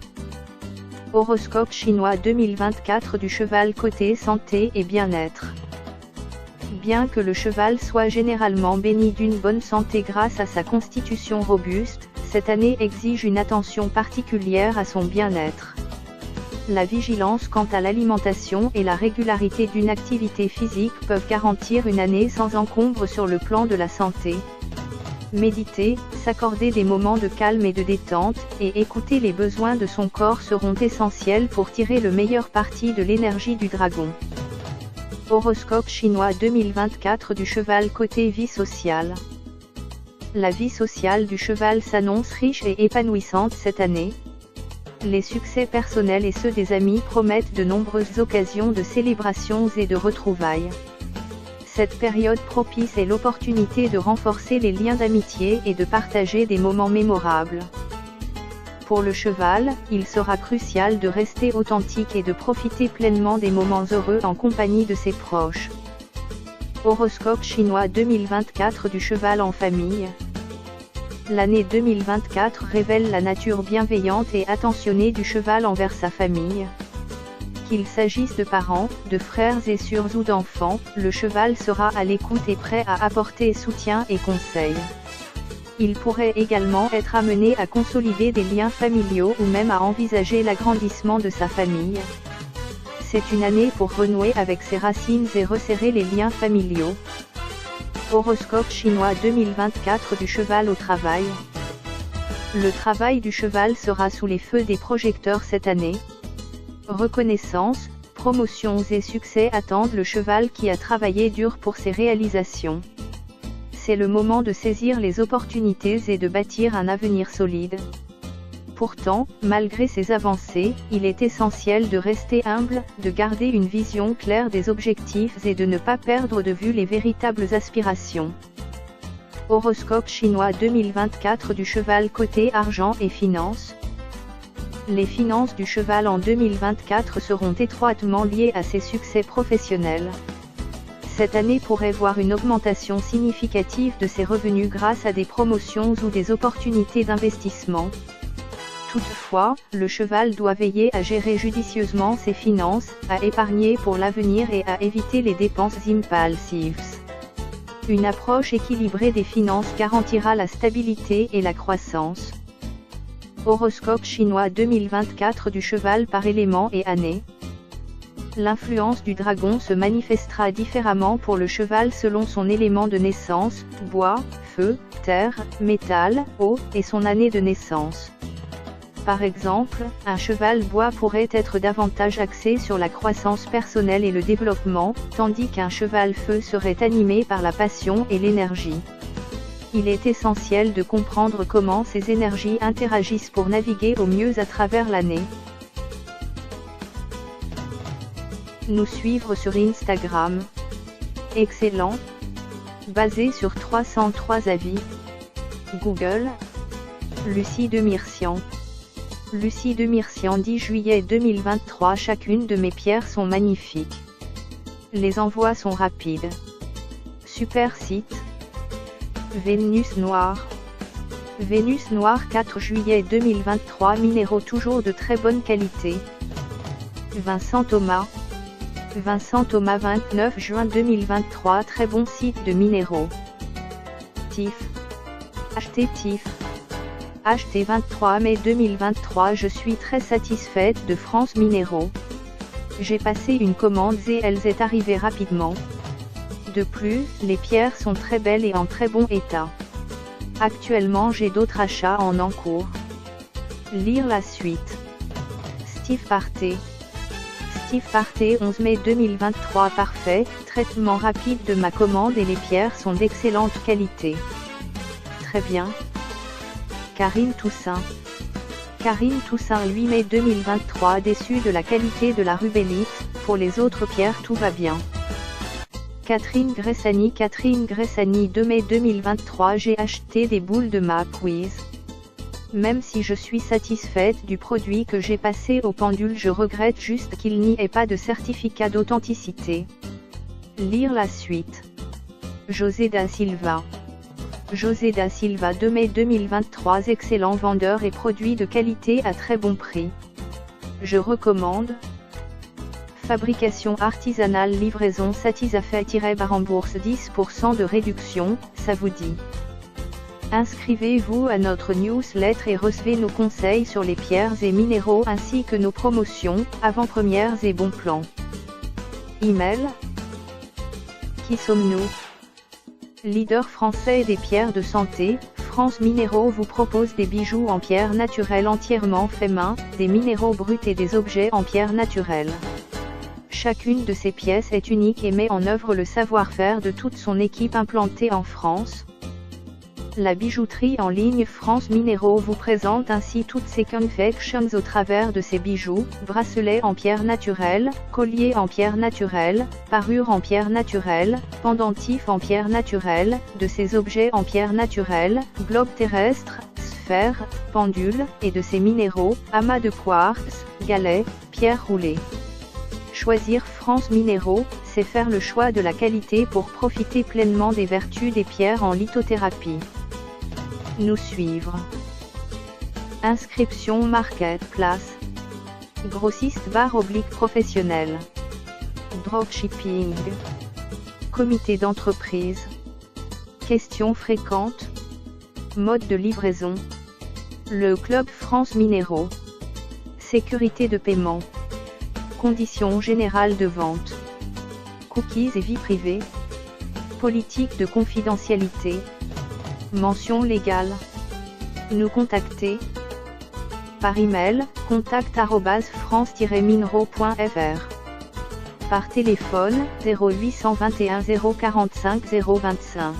Horoscope chinois 2024 du cheval côté santé et bien-être. Bien que le cheval soit généralement béni d'une bonne santé grâce à sa constitution robuste, cette année exige une attention particulière à son bien-être. La vigilance quant à l'alimentation et la régularité d'une activité physique peuvent garantir une année sans encombre sur le plan de la santé. Méditer, s'accorder des moments de calme et de détente, et écouter les besoins de son corps seront essentiels pour tirer le meilleur parti de l'énergie du dragon. Horoscope chinois 2024 du cheval côté vie sociale. La vie sociale du cheval s'annonce riche et épanouissante cette année. Les succès personnels et ceux des amis promettent de nombreuses occasions de célébrations et de retrouvailles. Cette période propice est l'opportunité de renforcer les liens d'amitié et de partager des moments mémorables. Pour le cheval, il sera crucial de rester authentique et de profiter pleinement des moments heureux en compagnie de ses proches. Horoscope chinois 2024 du cheval en famille. L'année 2024 révèle la nature bienveillante et attentionnée du cheval envers sa famille. Qu'il s'agisse de parents, de frères et sœurs ou d'enfants, le cheval sera à l'écoute et prêt à apporter soutien et conseils. Il pourrait également être amené à consolider des liens familiaux ou même à envisager l'agrandissement de sa famille. C'est une année pour renouer avec ses racines et resserrer les liens familiaux. Horoscope chinois 2024 du cheval au travail. Le travail du cheval sera sous les feux des projecteurs cette année. Reconnaissance, promotions et succès attendent le cheval qui a travaillé dur pour ses réalisations. C'est le moment de saisir les opportunités et de bâtir un avenir solide. Pourtant, malgré ces avancées, il est essentiel de rester humble, de garder une vision claire des objectifs et de ne pas perdre de vue les véritables aspirations. Horoscope chinois 2024 du cheval côté argent et finances. Les finances du cheval en 2024 seront étroitement liées à ses succès professionnels. Cette année pourrait voir une augmentation significative de ses revenus grâce à des promotions ou des opportunités d'investissement. Toutefois, le cheval doit veiller à gérer judicieusement ses finances, à épargner pour l'avenir et à éviter les dépenses impulsives. Une approche équilibrée des finances garantira la stabilité et la croissance. Horoscope chinois 2024 du cheval par élément et année. L'influence du dragon se manifestera différemment pour le cheval selon son élément de naissance, bois, feu, terre, métal, eau, et son année de naissance. Par exemple, un cheval bois pourrait être davantage axé sur la croissance personnelle et le développement, tandis qu'un cheval feu serait animé par la passion et l'énergie. Il est essentiel de comprendre comment ces énergies interagissent pour naviguer au mieux à travers l'année. Nous suivre sur Instagram. Excellent. Basé sur 303 avis. Google. Lucie de Myrcian. Lucie de Myrcian 10 juillet 2023. Chacune de mes pierres sont magnifiques. Les envois sont rapides. Super site. Vénus noire. Vénus noire 4 juillet 2023. Minéraux toujours de très bonne qualité. Vincent Thomas. Vincent Thomas 29 juin 2023. Très bon site de minéraux. TIF. Acheter TIF. Acheté 23 mai 2023. Je suis très satisfaite de France Minéraux. J'ai passé une commande et elles est arrivée rapidement. De plus, les pierres sont très belles et en très bon état. Actuellement j'ai d'autres achats en cours. Lire la suite. Steve Parté. Steve Parté 11 mai 2023. Parfait, traitement rapide de ma commande et les pierres sont d'excellente qualité. Très bien. Karine Toussaint. Karine Toussaint 8 mai 2023. Déçue de la qualité de la rubellite, pour les autres pierres tout va bien. Catherine Gressani 2 mai 2023. J'ai acheté des boules de ma quiz. Même si je suis satisfaite du produit que j'ai passé au pendule, je regrette juste qu'il n'y ait pas de certificat d'authenticité. Lire la suite. José da Silva. José da Silva, 2 mai 2023. Excellent vendeur et produit de qualité à très bon prix. Je recommande. Fabrication artisanale, livraison satisfait-Barambourse, 10% de réduction, ça vous dit. Inscrivez-vous à notre newsletter et recevez nos conseils sur les pierres et minéraux ainsi que nos promotions, avant-premières et bons plans. Email. Qui sommes-nous? Leader français des pierres de santé, France Minéraux vous propose des bijoux en pierre naturelle entièrement faits main, des minéraux bruts et des objets en pierre naturelle. Chacune de ces pièces est unique et met en œuvre le savoir-faire de toute son équipe implantée en France. La bijouterie en ligne France Minéraux vous présente ainsi toutes ses confections au travers de ses bijoux, bracelets en pierre naturelle, colliers en pierre naturelle, parures en pierre naturelle, pendentifs en pierre naturelle, de ses objets en pierre naturelle, globes terrestres, sphères, pendules, et de ses minéraux, amas de quartz, galets, pierres roulées. Choisir France Minéraux, c'est faire le choix de la qualité pour profiter pleinement des vertus des pierres en lithothérapie. Nous suivre. Inscription Marketplace. Grossiste / professionnel. Dropshipping. Comité d'entreprise. Questions fréquentes. Mode de livraison. Le Club France Minéraux. Sécurité de paiement. Conditions générales de vente. Cookies et vie privée. Politique de confidentialité. Mention légale. Nous contacter. Par email, contact@france-minereau.fr. Par téléphone, 0821 045 025.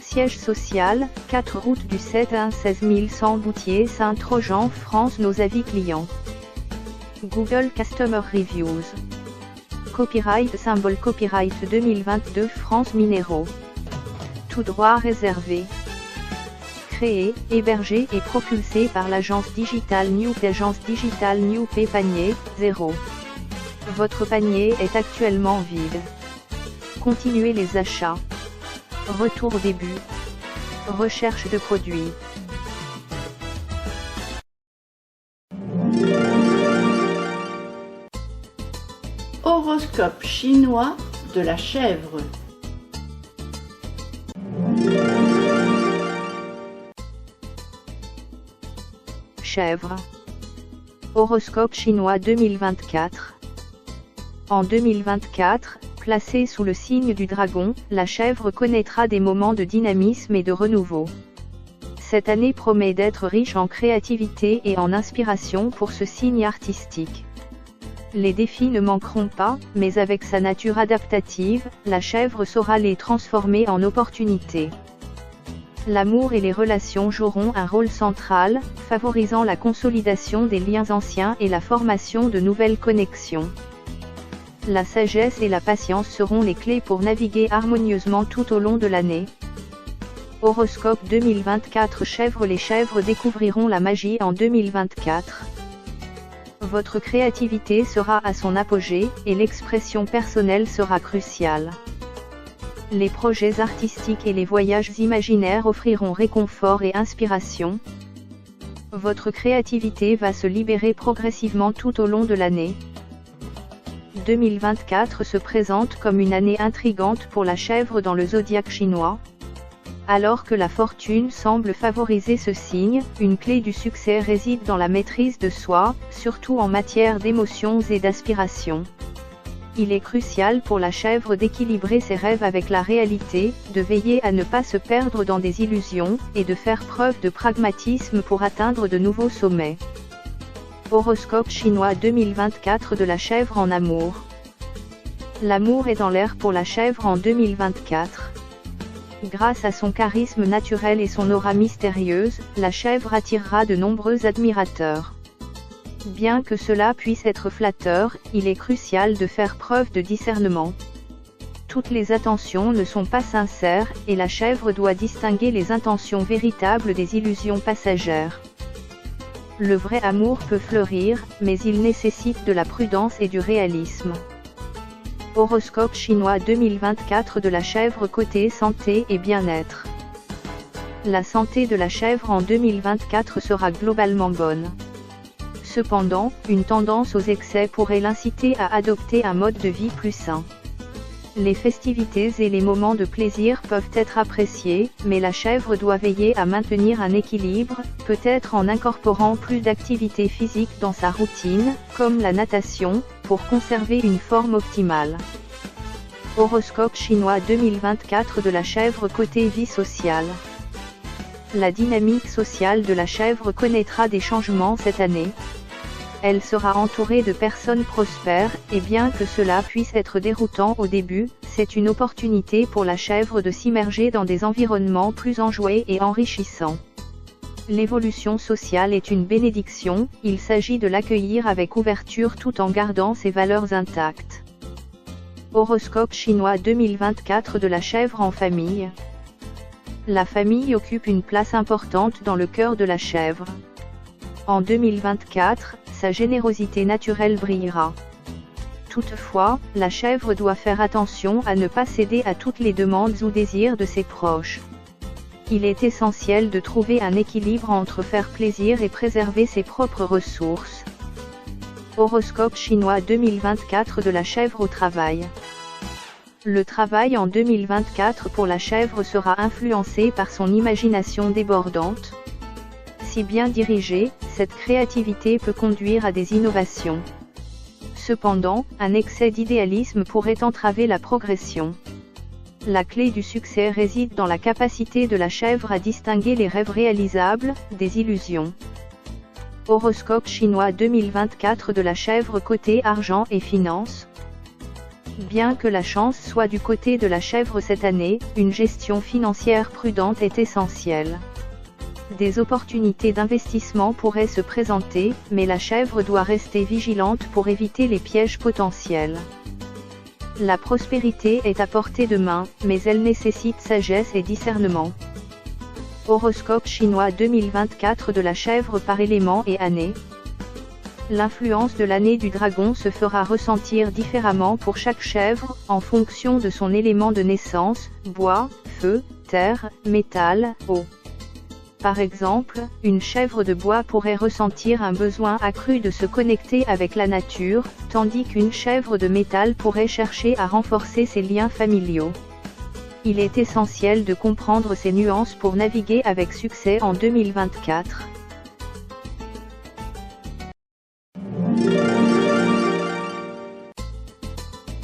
Siège social, 4 route du 7 1 16100 Boutier Saint-Trojan, France. Nos avis clients. Google Customer Reviews. Copyright symbole Copyright 2022 France Minéraux. Tout droit réservé. Créé, hébergé et propulsé par l'agence Digital New P. Agence Digital New P. Panier, 0. Votre panier est actuellement vide. Continuez les achats. Retour au début. Recherche de produits. Horoscope chinois de la chèvre. Chèvre. Horoscope chinois 2024. En 2024, placée sous le signe du dragon, la chèvre connaîtra des moments de dynamisme et de renouveau. Cette année promet d'être riche en créativité et en inspiration pour ce signe artistique. Les défis ne manqueront pas, mais avec sa nature adaptative, la chèvre saura les transformer en opportunités. L'amour et les relations joueront un rôle central, favorisant la consolidation des liens anciens et la formation de nouvelles connexions. La sagesse et la patience seront les clés pour naviguer harmonieusement tout au long de l'année. Horoscope 2024 Chèvre. Les chèvres découvriront la magie en 2024. Votre créativité sera à son apogée, et l'expression personnelle sera cruciale. Les projets artistiques et les voyages imaginaires offriront réconfort et inspiration. Votre créativité va se libérer progressivement tout au long de l'année. 2024 se présente comme une année intrigante pour la chèvre dans le zodiaque chinois. Alors que la fortune semble favoriser ce signe, une clé du succès réside dans la maîtrise de soi, surtout en matière d'émotions et d'aspirations. Il est crucial pour la chèvre d'équilibrer ses rêves avec la réalité, de veiller à ne pas se perdre dans des illusions, et de faire preuve de pragmatisme pour atteindre de nouveaux sommets. Horoscope chinois 2024 de la chèvre en amour. L'amour est dans l'air pour la chèvre en 2024. Grâce à son charisme naturel et son aura mystérieuse, la chèvre attirera de nombreux admirateurs. Bien que cela puisse être flatteur, il est crucial de faire preuve de discernement. toutes les attentions ne sont pas sincères, et la chèvre doit distinguer les intentions véritables des illusions passagères. Le vrai amour peut fleurir, mais il nécessite de la prudence et du réalisme. Horoscope chinois 2024 de la chèvre côté santé et bien-être. La santé de la chèvre en 2024 sera globalement bonne. Cependant, une tendance aux excès pourrait l'inciter à adopter un mode de vie plus sain. Les festivités et les moments de plaisir peuvent être appréciés, mais la chèvre doit veiller à maintenir un équilibre, peut-être en incorporant plus d'activités physiques dans sa routine, comme la natation, pour conserver une forme optimale. Horoscope chinois 2024 de la chèvre côté vie sociale. La dynamique sociale de la chèvre connaîtra des changements cette année. Elle sera entourée de personnes prospères, et bien que cela puisse être déroutant au début, c'est une opportunité pour la chèvre de s'immerger dans des environnements plus enjoués et enrichissants. L'évolution sociale est une bénédiction, il s'agit de l'accueillir avec ouverture tout en gardant ses valeurs intactes. Horoscope chinois 2024 de la chèvre en famille. La famille occupe une place importante dans le cœur de la chèvre. En 2024, sa générosité naturelle brillera. Toutefois, la chèvre doit faire attention à ne pas céder à toutes les demandes ou désirs de ses proches. Il est essentiel de trouver un équilibre entre faire plaisir et préserver ses propres ressources. Horoscope chinois 2024 de la chèvre au travail. Le travail en 2024 pour la chèvre sera influencé par son imagination débordante. Si bien dirigée, cette créativité peut conduire à des innovations. Cependant, un excès d'idéalisme pourrait entraver la progression. La clé du succès réside dans la capacité de la chèvre à distinguer les rêves réalisables, des illusions. Horoscope chinois 2024 de la chèvre côté argent et finances. Bien que la chance soit du côté de la chèvre cette année, une gestion financière prudente est essentielle. Des opportunités d'investissement pourraient se présenter, mais la chèvre doit rester vigilante pour éviter les pièges potentiels. La prospérité est à portée de main, mais elle nécessite sagesse et discernement. Horoscope chinois 2024 de la chèvre par élément et année. L'influence de l'année du dragon se fera ressentir différemment pour chaque chèvre, en fonction de son élément de naissance, bois, feu, terre, métal, eau. Par exemple, une chèvre de bois pourrait ressentir un besoin accru de se connecter avec la nature, tandis qu'une chèvre de métal pourrait chercher à renforcer ses liens familiaux. Il est essentiel de comprendre ces nuances pour naviguer avec succès en 2024.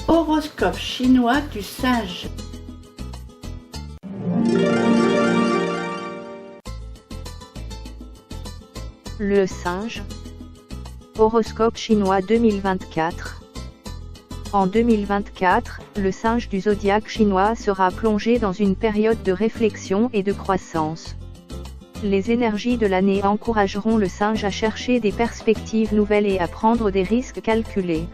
Horoscope chinois du singe. Le singe. Horoscope chinois 2024. En 2024, le singe du zodiaque chinois sera plongé dans une période de réflexion et de croissance. Les énergies de l'année encourageront le singe à chercher des perspectives nouvelles et à prendre des risques calculés.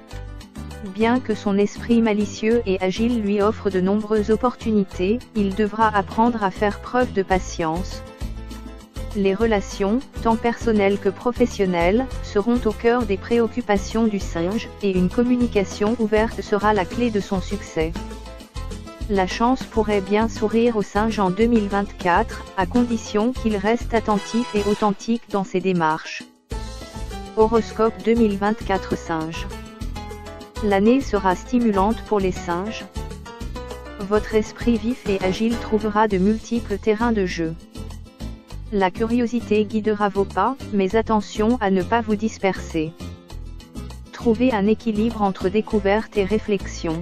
Bien que son esprit malicieux et agile lui offre de nombreuses opportunités, il devra apprendre à faire preuve de patience. Les relations, tant personnelles que professionnelles, seront au cœur des préoccupations du singe, et une communication ouverte sera la clé de son succès. La chance pourrait bien sourire au singe en 2024, à condition qu'il reste attentif et authentique dans ses démarches. Horoscope 2024 singe. L'année sera stimulante pour les singes. Votre esprit vif et agile trouvera de multiples terrains de jeu. La curiosité guidera vos pas, mais attention à ne pas vous disperser. Trouvez un équilibre entre découverte et réflexion.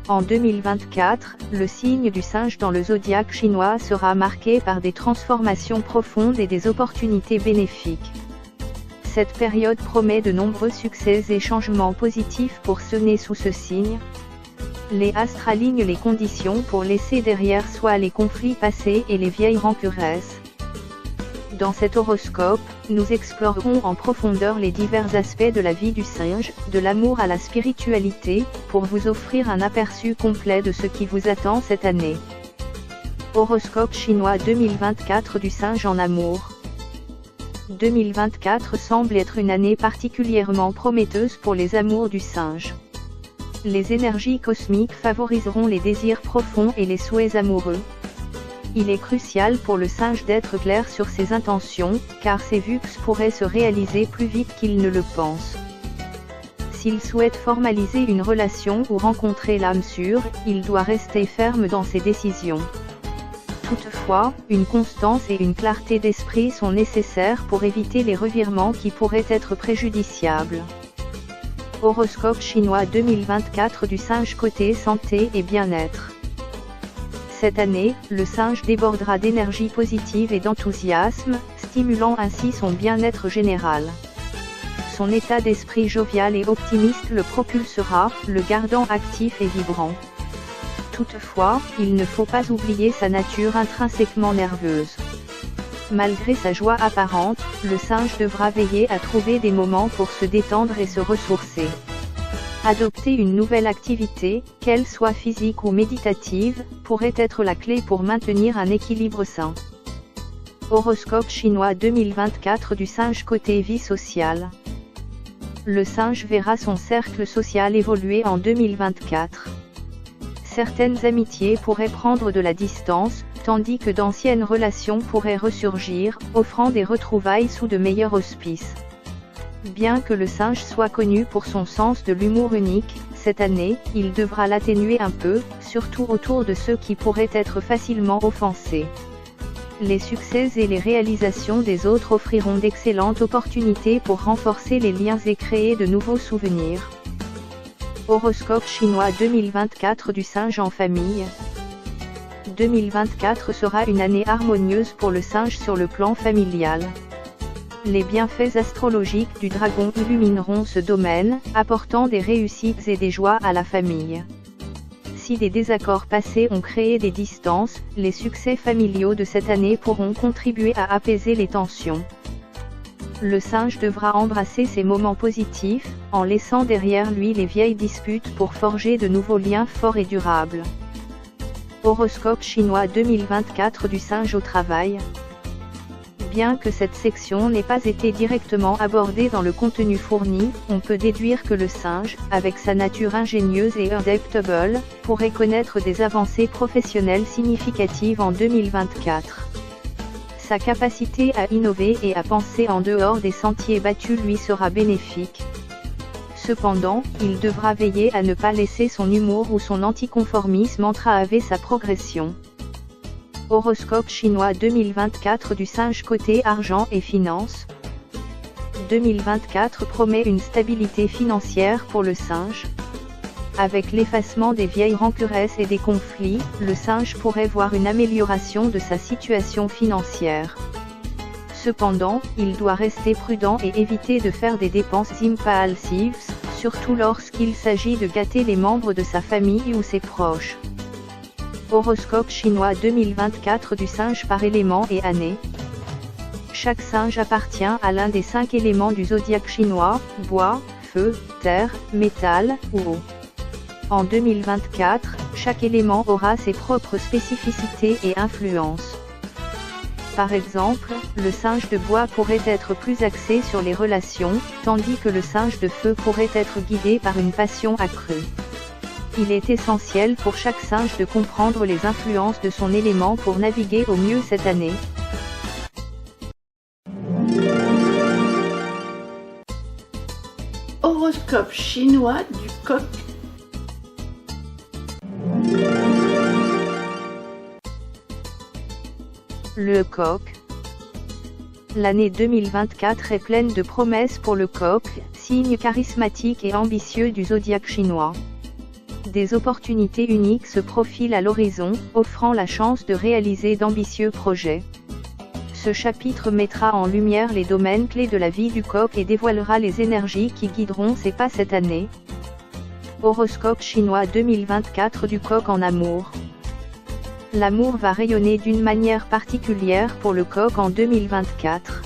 En 2024, le signe du singe dans le zodiaque chinois sera marqué par des transformations profondes et des opportunités bénéfiques. Cette période promet de nombreux succès et changements positifs pour ceux nés sous ce signe. Les astres alignent les conditions pour laisser derrière soi les conflits passés et les vieilles rancœuresses. Dans cet horoscope, nous explorerons en profondeur les divers aspects de la vie du singe, de l'amour à la spiritualité, pour vous offrir un aperçu complet de ce qui vous attend cette année. Horoscope chinois 2024 du singe en amour. 2024 semble être une année particulièrement prometteuse pour les amours du singe. Les énergies cosmiques favoriseront les désirs profonds et les souhaits amoureux. Il est crucial pour le singe d'être clair sur ses intentions, car ses vœux pourraient se réaliser plus vite qu'il ne le pense. S'il souhaite formaliser une relation ou rencontrer l'âme sûre, il doit rester ferme dans ses décisions. Toutefois, une constance et une clarté d'esprit sont nécessaires pour éviter les revirements qui pourraient être préjudiciables. Horoscope chinois 2024 du singe côté santé et bien-être. Cette année, le singe débordera d'énergie positive et d'enthousiasme, stimulant ainsi son bien-être général. Son état d'esprit jovial et optimiste le propulsera, le gardant actif et vibrant. Toutefois, il ne faut pas oublier sa nature intrinsèquement nerveuse. Malgré sa joie apparente, le singe devra veiller à trouver des moments pour se détendre et se ressourcer. Adopter une nouvelle activité, qu'elle soit physique ou méditative, pourrait être la clé pour maintenir un équilibre sain. Horoscope chinois 2024 du singe côté vie sociale. Le singe verra son cercle social évoluer en 2024. Certaines amitiés pourraient prendre de la distance, tandis que d'anciennes relations pourraient ressurgir, offrant des retrouvailles sous de meilleurs auspices. Bien que le singe soit connu pour son sens de l'humour unique, cette année, il devra l'atténuer un peu, surtout autour de ceux qui pourraient être facilement offensés. Les succès et les réalisations des autres offriront d'excellentes opportunités pour renforcer les liens et créer de nouveaux souvenirs. Horoscope chinois 2024 du singe en famille. 2024 sera une année harmonieuse pour le singe sur le plan familial. Les bienfaits astrologiques du dragon illumineront ce domaine, apportant des réussites et des joies à la famille. Si des désaccords passés ont créé des distances, les succès familiaux de cette année pourront contribuer à apaiser les tensions. Le singe devra embrasser ces moments positifs, en laissant derrière lui les vieilles disputes pour forger de nouveaux liens forts et durables. Horoscope chinois 2024 du singe au travail. Bien que cette section n'ait pas été directement abordée dans le contenu fourni, on peut déduire que le singe, avec sa nature ingénieuse et adaptable, pourrait connaître des avancées professionnelles significatives en 2024. Sa capacité à innover et à penser en dehors des sentiers battus lui sera bénéfique. Cependant, il devra veiller à ne pas laisser son humour ou son anticonformisme entraver sa progression. Horoscope chinois 2024 du singe côté argent et finances. 2024 promet une stabilité financière pour le singe. Avec l'effacement des vieilles rancœuresses et des conflits, le singe pourrait voir une amélioration de sa situation financière. Cependant, il doit rester prudent et éviter de faire des dépenses impulsives, surtout lorsqu'il s'agit de gâter les membres de sa famille ou ses proches. Horoscope chinois 2024 du singe par élément et année. Chaque singe appartient à l'un des 5 éléments du zodiaque chinois, bois, feu, terre, métal ou eau. En 2024, chaque élément aura ses propres spécificités et influences. Par exemple, le singe de bois pourrait être plus axé sur les relations, tandis que le singe de feu pourrait être guidé par une passion accrue. Il est essentiel pour chaque singe de comprendre les influences de son élément pour naviguer au mieux cette année. Horoscope chinois du coq. Le coq. L'année 2024 est pleine de promesses pour le coq, signe charismatique et ambitieux du zodiaque chinois. Des opportunités uniques se profilent à l'horizon, offrant la chance de réaliser d'ambitieux projets. Ce chapitre mettra en lumière les domaines clés de la vie du coq et dévoilera les énergies qui guideront ses pas cette année. Horoscope chinois 2024 du coq en amour. L'amour va rayonner d'une manière particulière pour le coq en 2024.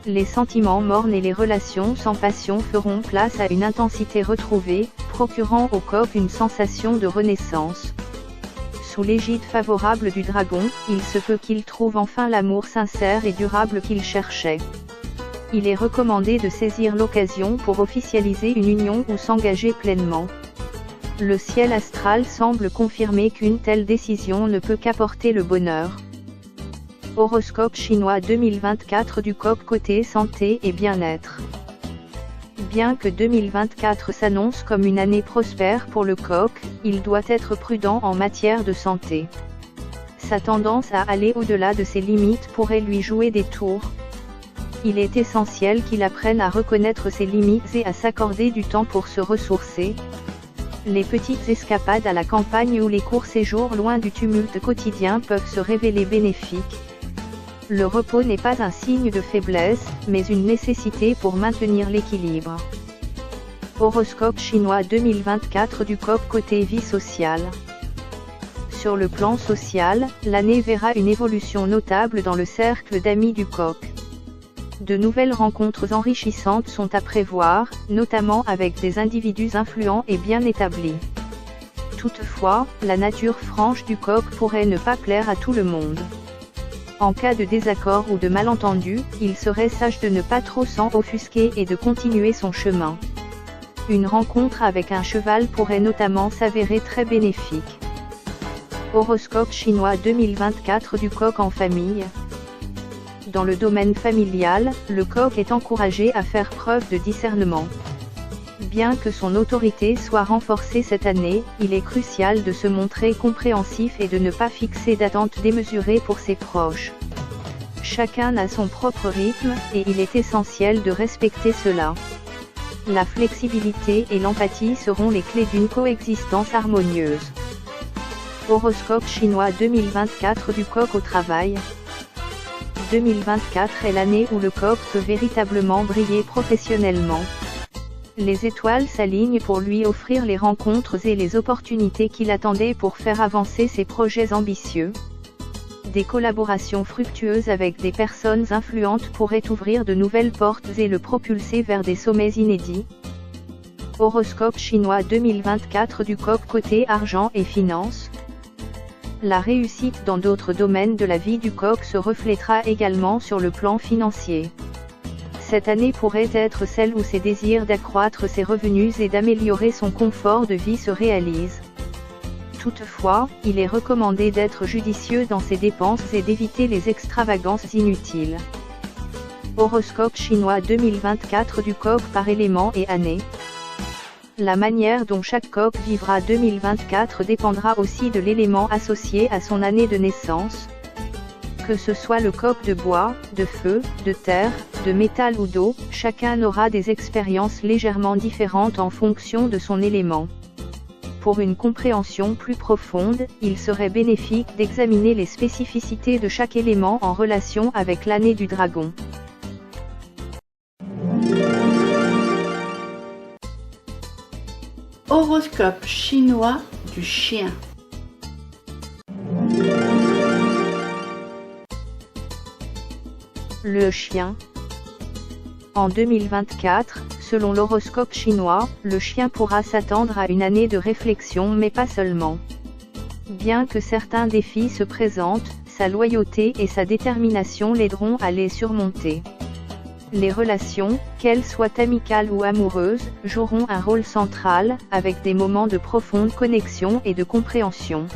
Les sentiments mornes et les relations sans passion feront place à une intensité retrouvée, procurant au coq une sensation de renaissance. Sous l'égide favorable du dragon, il se peut qu'il trouve enfin l'amour sincère et durable qu'il cherchait. Il est recommandé de saisir l'occasion pour officialiser une union ou s'engager pleinement. Le ciel astral semble confirmer qu'une telle décision ne peut qu'apporter le bonheur. Horoscope chinois 2024 du coq côté santé et bien-être. Bien que 2024 s'annonce comme une année prospère pour le coq, il doit être prudent en matière de santé. Sa tendance à aller au-delà de ses limites pourrait lui jouer des tours. Il est essentiel qu'il apprenne à reconnaître ses limites et à s'accorder du temps pour se ressourcer. Les petites escapades à la campagne ou les courts séjours loin du tumulte quotidien peuvent se révéler bénéfiques. Le repos n'est pas un signe de faiblesse, mais une nécessité pour maintenir l'équilibre. Horoscope chinois 2024 du coq côté vie sociale. Sur le plan social, l'année verra une évolution notable dans le cercle d'amis du coq. De nouvelles rencontres enrichissantes sont à prévoir, notamment avec des individus influents et bien établis. Toutefois, la nature franche du coq pourrait ne pas plaire à tout le monde. En cas de désaccord ou de malentendu, il serait sage de ne pas trop s'en offusquer et de continuer son chemin. Une rencontre avec un cheval pourrait notamment s'avérer très bénéfique. Horoscope chinois 2024 du coq en famille. Dans le domaine familial, le coq est encouragé à faire preuve de discernement. Bien que son autorité soit renforcée cette année, il est crucial de se montrer compréhensif et de ne pas fixer d'attentes démesurées pour ses proches. Chacun a son propre rythme, et il est essentiel de respecter cela. La flexibilité et l'empathie seront les clés d'une coexistence harmonieuse. Horoscope chinois 2024 du coq au travail. 2024 est l'année où le coq peut véritablement briller professionnellement. Les étoiles s'alignent pour lui offrir les rencontres et les opportunités qu'il attendait pour faire avancer ses projets ambitieux. Des collaborations fructueuses avec des personnes influentes pourraient ouvrir de nouvelles portes et le propulser vers des sommets inédits. Horoscope chinois 2024 du coq côté argent et finances. La réussite dans d'autres domaines de la vie du coq se reflètera également sur le plan financier. Cette année pourrait être celle où ses désirs d'accroître ses revenus et d'améliorer son confort de vie se réalisent. Toutefois, il est recommandé d'être judicieux dans ses dépenses et d'éviter les extravagances inutiles. Horoscope chinois 2024 du coq par élément et année. La manière dont chaque coq vivra 2024 dépendra aussi de l'élément associé à son année de naissance. Que ce soit le coq de bois, de feu, de terre, de métal ou d'eau, chacun aura des expériences légèrement différentes en fonction de son élément. Pour une compréhension plus profonde, il serait bénéfique d'examiner les spécificités de chaque élément en relation avec l'année du dragon. Horoscope chinois du chien. Le chien. En 2024, selon l'horoscope chinois, le chien pourra s'attendre à une année de réflexion mais pas seulement. Bien que certains défis se présentent, sa loyauté et sa détermination l'aideront à les surmonter. Les relations, qu'elles soient amicales ou amoureuses, joueront un rôle central, avec des moments de profonde connexion et de compréhension.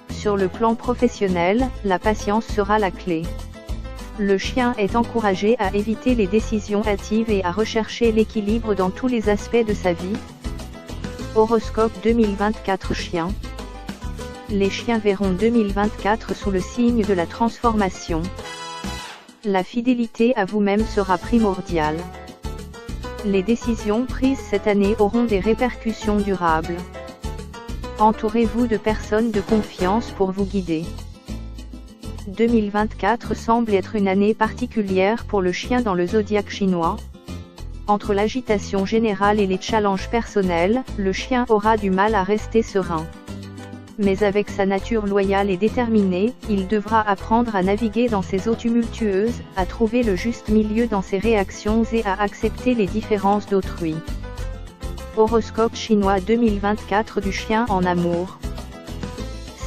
Sur le plan professionnel, la patience sera la clé. Le chien est encouragé à éviter les décisions hâtives et à rechercher l'équilibre dans tous les aspects de sa vie. Horoscope 2024 Chien. Les chiens verront 2024 sous le signe de la transformation. La fidélité à vous-même sera primordiale. Les décisions prises cette année auront des répercussions durables. Entourez-vous de personnes de confiance pour vous guider. 2024 semble être une année particulière pour le chien dans le zodiaque chinois. Entre l'agitation générale et les challenges personnels, le chien aura du mal à rester serein. mais avec sa nature loyale et déterminée, il devra apprendre à naviguer dans ces eaux tumultueuses, à trouver le juste milieu dans ses réactions et à accepter les différences d'autrui. Horoscope chinois 2024 du chien en amour.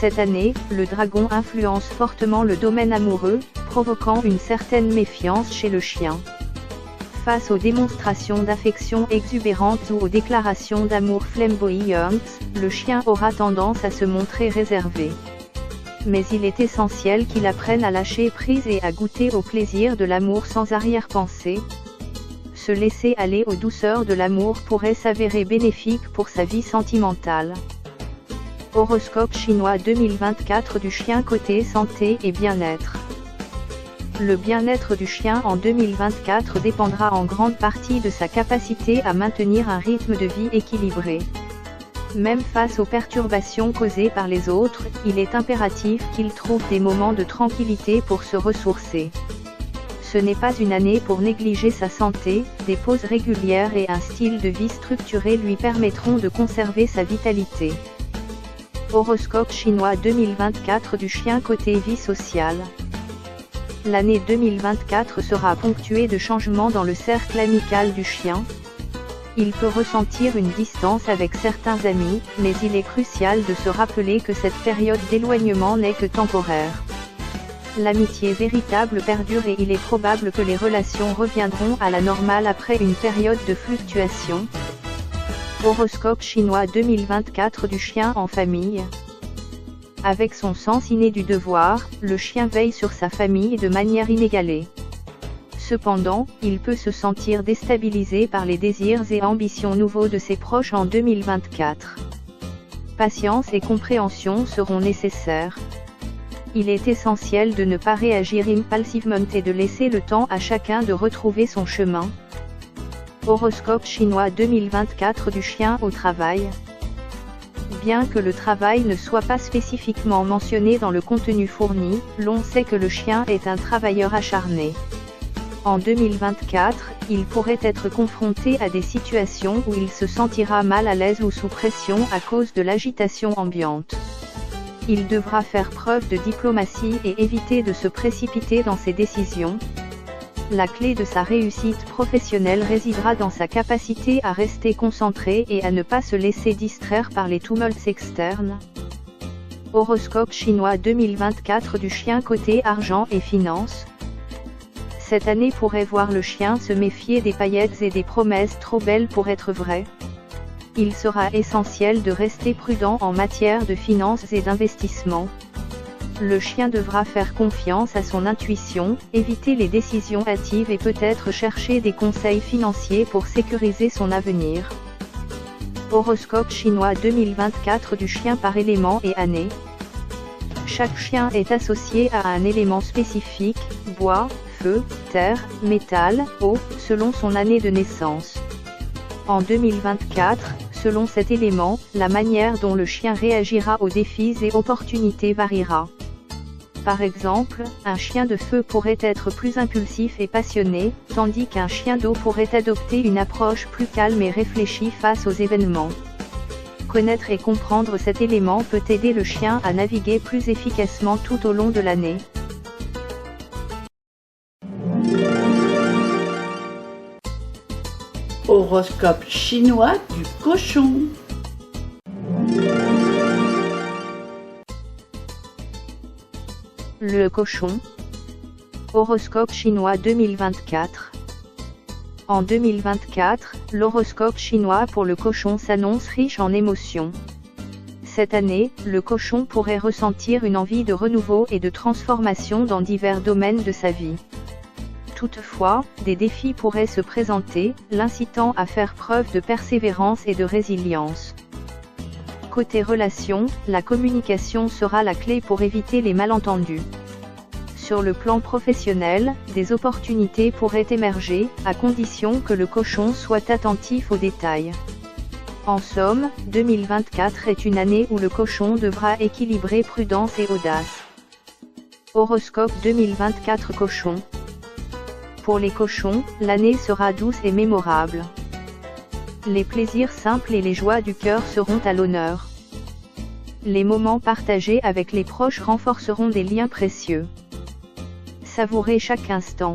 Cette année, le dragon influence fortement le domaine amoureux, provoquant une certaine méfiance chez le chien. Face aux démonstrations d'affection exubérantes ou aux déclarations d'amour flamboyantes, le chien aura tendance à se montrer réservé. Mais il est essentiel qu'il apprenne à lâcher prise et à goûter au plaisir de l'amour sans arrière-pensée. Se laisser aller aux douceurs de l'amour pourrait s'avérer bénéfique pour sa vie sentimentale. Horoscope chinois 2024 du chien côté santé et bien-être. Le bien-être du chien en 2024 dépendra en grande partie de sa capacité à maintenir un rythme de vie équilibré. Même face aux perturbations causées par les autres, il est impératif qu'il trouve des moments de tranquillité pour se ressourcer. Ce n'est pas une année pour négliger sa santé, des pauses régulières et un style de vie structuré lui permettront de conserver sa vitalité. Horoscope chinois 2024 du chien côté vie sociale. L'année 2024 sera ponctuée de changements dans le cercle amical du chien. Il peut ressentir une distance avec certains amis, mais il est crucial de se rappeler que cette période d'éloignement n'est que temporaire. L'amitié véritable perdure et il est probable que les relations reviendront à la normale après une période de fluctuation. Horoscope chinois 2024 du chien en famille. Avec son sens inné du devoir, le chien veille sur sa famille de manière inégalée. Cependant, il peut se sentir déstabilisé par les désirs et ambitions nouveaux de ses proches en 2024. Patience et compréhension seront nécessaires. Il est essentiel de ne pas réagir impulsivement et de laisser le temps à chacun de retrouver son chemin. Horoscope chinois 2024 du chien au travail. Bien que le travail ne soit pas spécifiquement mentionné dans le contenu fourni, l'on sait que le chien est un travailleur acharné. En 2024, il pourrait être confronté à des situations où il se sentira mal à l'aise ou sous pression à cause de l'agitation ambiante. Il devra faire preuve de diplomatie et éviter de se précipiter dans ses décisions. La clé de sa réussite professionnelle résidera dans sa capacité à rester concentré et à ne pas se laisser distraire par les tumultes externes. Horoscope chinois 2024 du chien côté argent et finances. Cette année pourrait voir le chien se méfier des paillettes et des promesses trop belles pour être vraies. Il sera essentiel de rester prudent en matière de finances et d'investissement. Le chien devra faire confiance à son intuition, éviter les décisions hâtives et peut-être chercher des conseils financiers pour sécuriser son avenir. Horoscope chinois 2024 du chien par élément et année. Chaque chien est associé à un élément spécifique, bois, feu, terre, métal, eau, selon son année de naissance. En 2024, selon cet élément, la manière dont le chien réagira aux défis et opportunités variera. Par exemple, un chien de feu pourrait être plus impulsif et passionné, tandis qu'un chien d'eau pourrait adopter une approche plus calme et réfléchie face aux événements. Connaître et comprendre cet élément peut aider le chien à naviguer plus efficacement tout au long de l'année. Horoscope chinois du cochon. Le cochon. Horoscope chinois 2024. En 2024, l'horoscope chinois pour le cochon s'annonce riche en émotions. Cette année, le cochon pourrait ressentir une envie de renouveau et de transformation dans divers domaines de sa vie. Toutefois, des défis pourraient se présenter, l'incitant à faire preuve de persévérance et de résilience. Côté relations, la communication sera la clé pour éviter les malentendus. Sur le plan professionnel, des opportunités pourraient émerger, à condition que le cochon soit attentif aux détails. En somme, 2024 est une année où le cochon devra équilibrer prudence et audace. Horoscope 2024 cochon. Pour les cochons, l'année sera douce et mémorable. Les plaisirs simples et les joies du cœur seront à l'honneur. Les moments partagés avec les proches renforceront des liens précieux. Savourez chaque instant.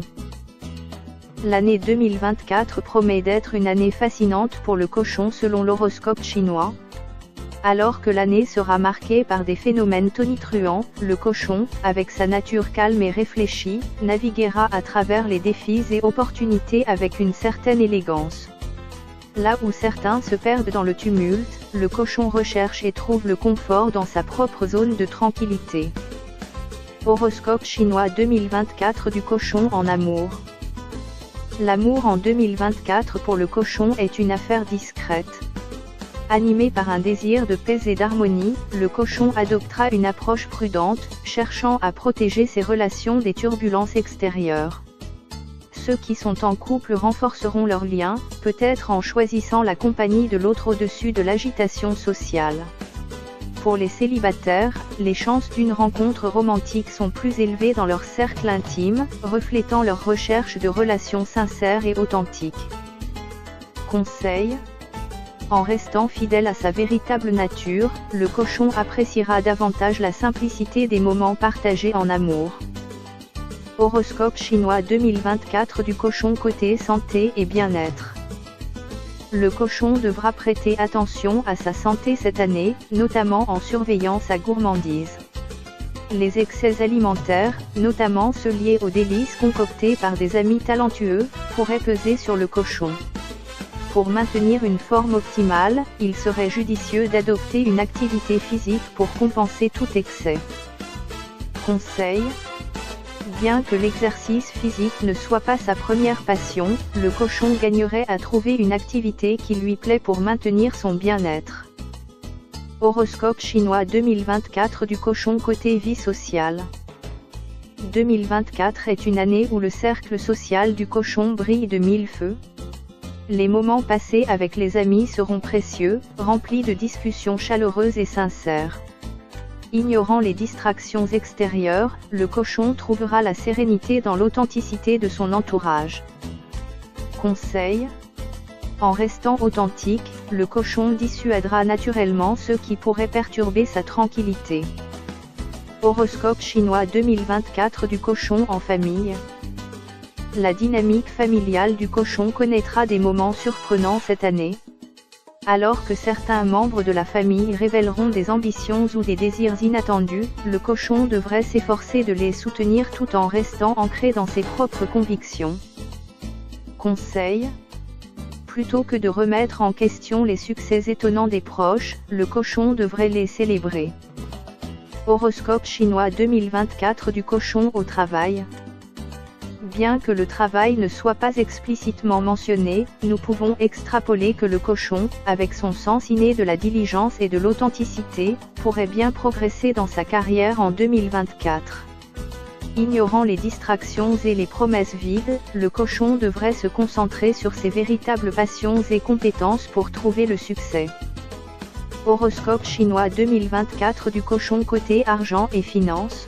L'année 2024 promet d'être une année fascinante pour le cochon selon l'horoscope chinois. Alors que l'année sera marquée par des phénomènes tonitruants, le cochon, avec sa nature calme et réfléchie, naviguera à travers les défis et opportunités avec une certaine élégance. Là où certains se perdent dans le tumulte, le cochon recherche et trouve le confort dans sa propre zone de tranquillité. Horoscope chinois 2024 du cochon en amour. L'amour en 2024 pour le cochon est une affaire discrète. Animé par un désir de paix et d'harmonie, le cochon adoptera une approche prudente, cherchant à protéger ses relations des turbulences extérieures. Ceux qui sont en couple renforceront leurs liens, peut-être en choisissant la compagnie de l'autre au-dessus de l'agitation sociale. Pour les célibataires, les chances d'une rencontre romantique sont plus élevées dans leur cercle intime, reflétant leur recherche de relations sincères et authentiques. Conseil : en restant fidèle à sa véritable nature, le cochon appréciera davantage la simplicité des moments partagés en amour. Horoscope chinois 2024 du cochon côté santé et bien-être. Le cochon devra prêter attention à sa santé cette année, notamment en surveillant sa gourmandise. Les excès alimentaires, notamment ceux liés aux délices concoctées par des amis talentueux, pourraient peser sur le cochon. Pour maintenir une forme optimale, il serait judicieux d'adopter une activité physique pour compenser tout excès. Conseil : bien que l'exercice physique ne soit pas sa première passion, le cochon gagnerait à trouver une activité qui lui plaît pour maintenir son bien-être. Horoscope chinois 2024 du cochon côté vie sociale. 2024 est une année où le cercle social du cochon brille de mille feux. Les moments passés avec les amis seront précieux, remplis de discussions chaleureuses et sincères. Ignorant les distractions extérieures, le cochon trouvera la sérénité dans l'authenticité de son entourage. Conseil : en restant authentique, le cochon dissuadera naturellement ceux qui pourraient perturber sa tranquillité. Horoscope chinois 2024 du cochon en famille. La dynamique familiale du cochon connaîtra des moments surprenants cette année. Alors que certains membres de la famille révéleront des ambitions ou des désirs inattendus, le cochon devrait s'efforcer de les soutenir tout en restant ancré dans ses propres convictions. Conseil : plutôt que de remettre en question les succès étonnants des proches, le cochon devrait les célébrer. Horoscope chinois 2024 du cochon au travail. Bien que le travail ne soit pas explicitement mentionné, nous pouvons extrapoler que le cochon, avec son sens inné de la diligence et de l'authenticité, pourrait bien progresser dans sa carrière en 2024. Ignorant les distractions et les promesses vides, le cochon devrait se concentrer sur ses véritables passions et compétences pour trouver le succès. Horoscope chinois 2024 du cochon côté argent et finances.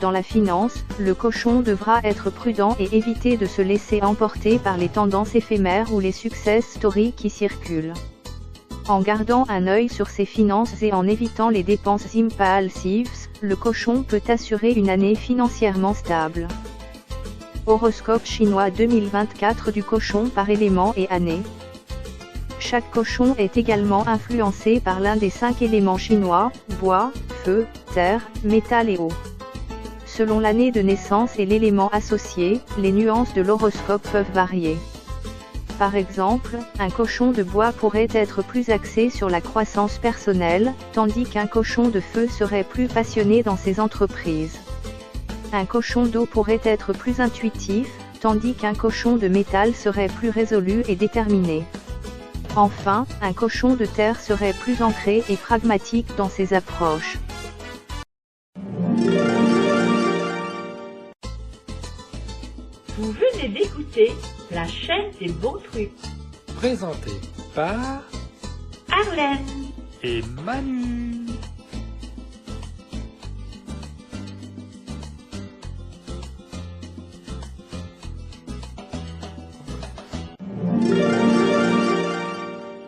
Dans la finance, le cochon devra être prudent et éviter de se laisser emporter par les tendances éphémères ou les success stories qui circulent. En gardant un œil sur ses finances et en évitant les dépenses impulsives, le cochon peut assurer une année financièrement stable. Horoscope chinois 2024 du cochon par élément et année. Chaque cochon est également influencé par l'un des 5 éléments chinois, bois, feu, terre, métal et eau. Selon l'année de naissance et l'élément associé, les nuances de l'horoscope peuvent varier. Par exemple, un cochon de bois pourrait être plus axé sur la croissance personnelle, tandis qu'un cochon de feu serait plus passionné dans ses entreprises. Un cochon d'eau pourrait être plus intuitif, tandis qu'un cochon de métal serait plus résolu et déterminé. Enfin, un cochon de terre serait plus ancré et pragmatique dans ses approches. Vous venez d'écouter la chaîne des bons trucs. Présenté par Arlène et Manu.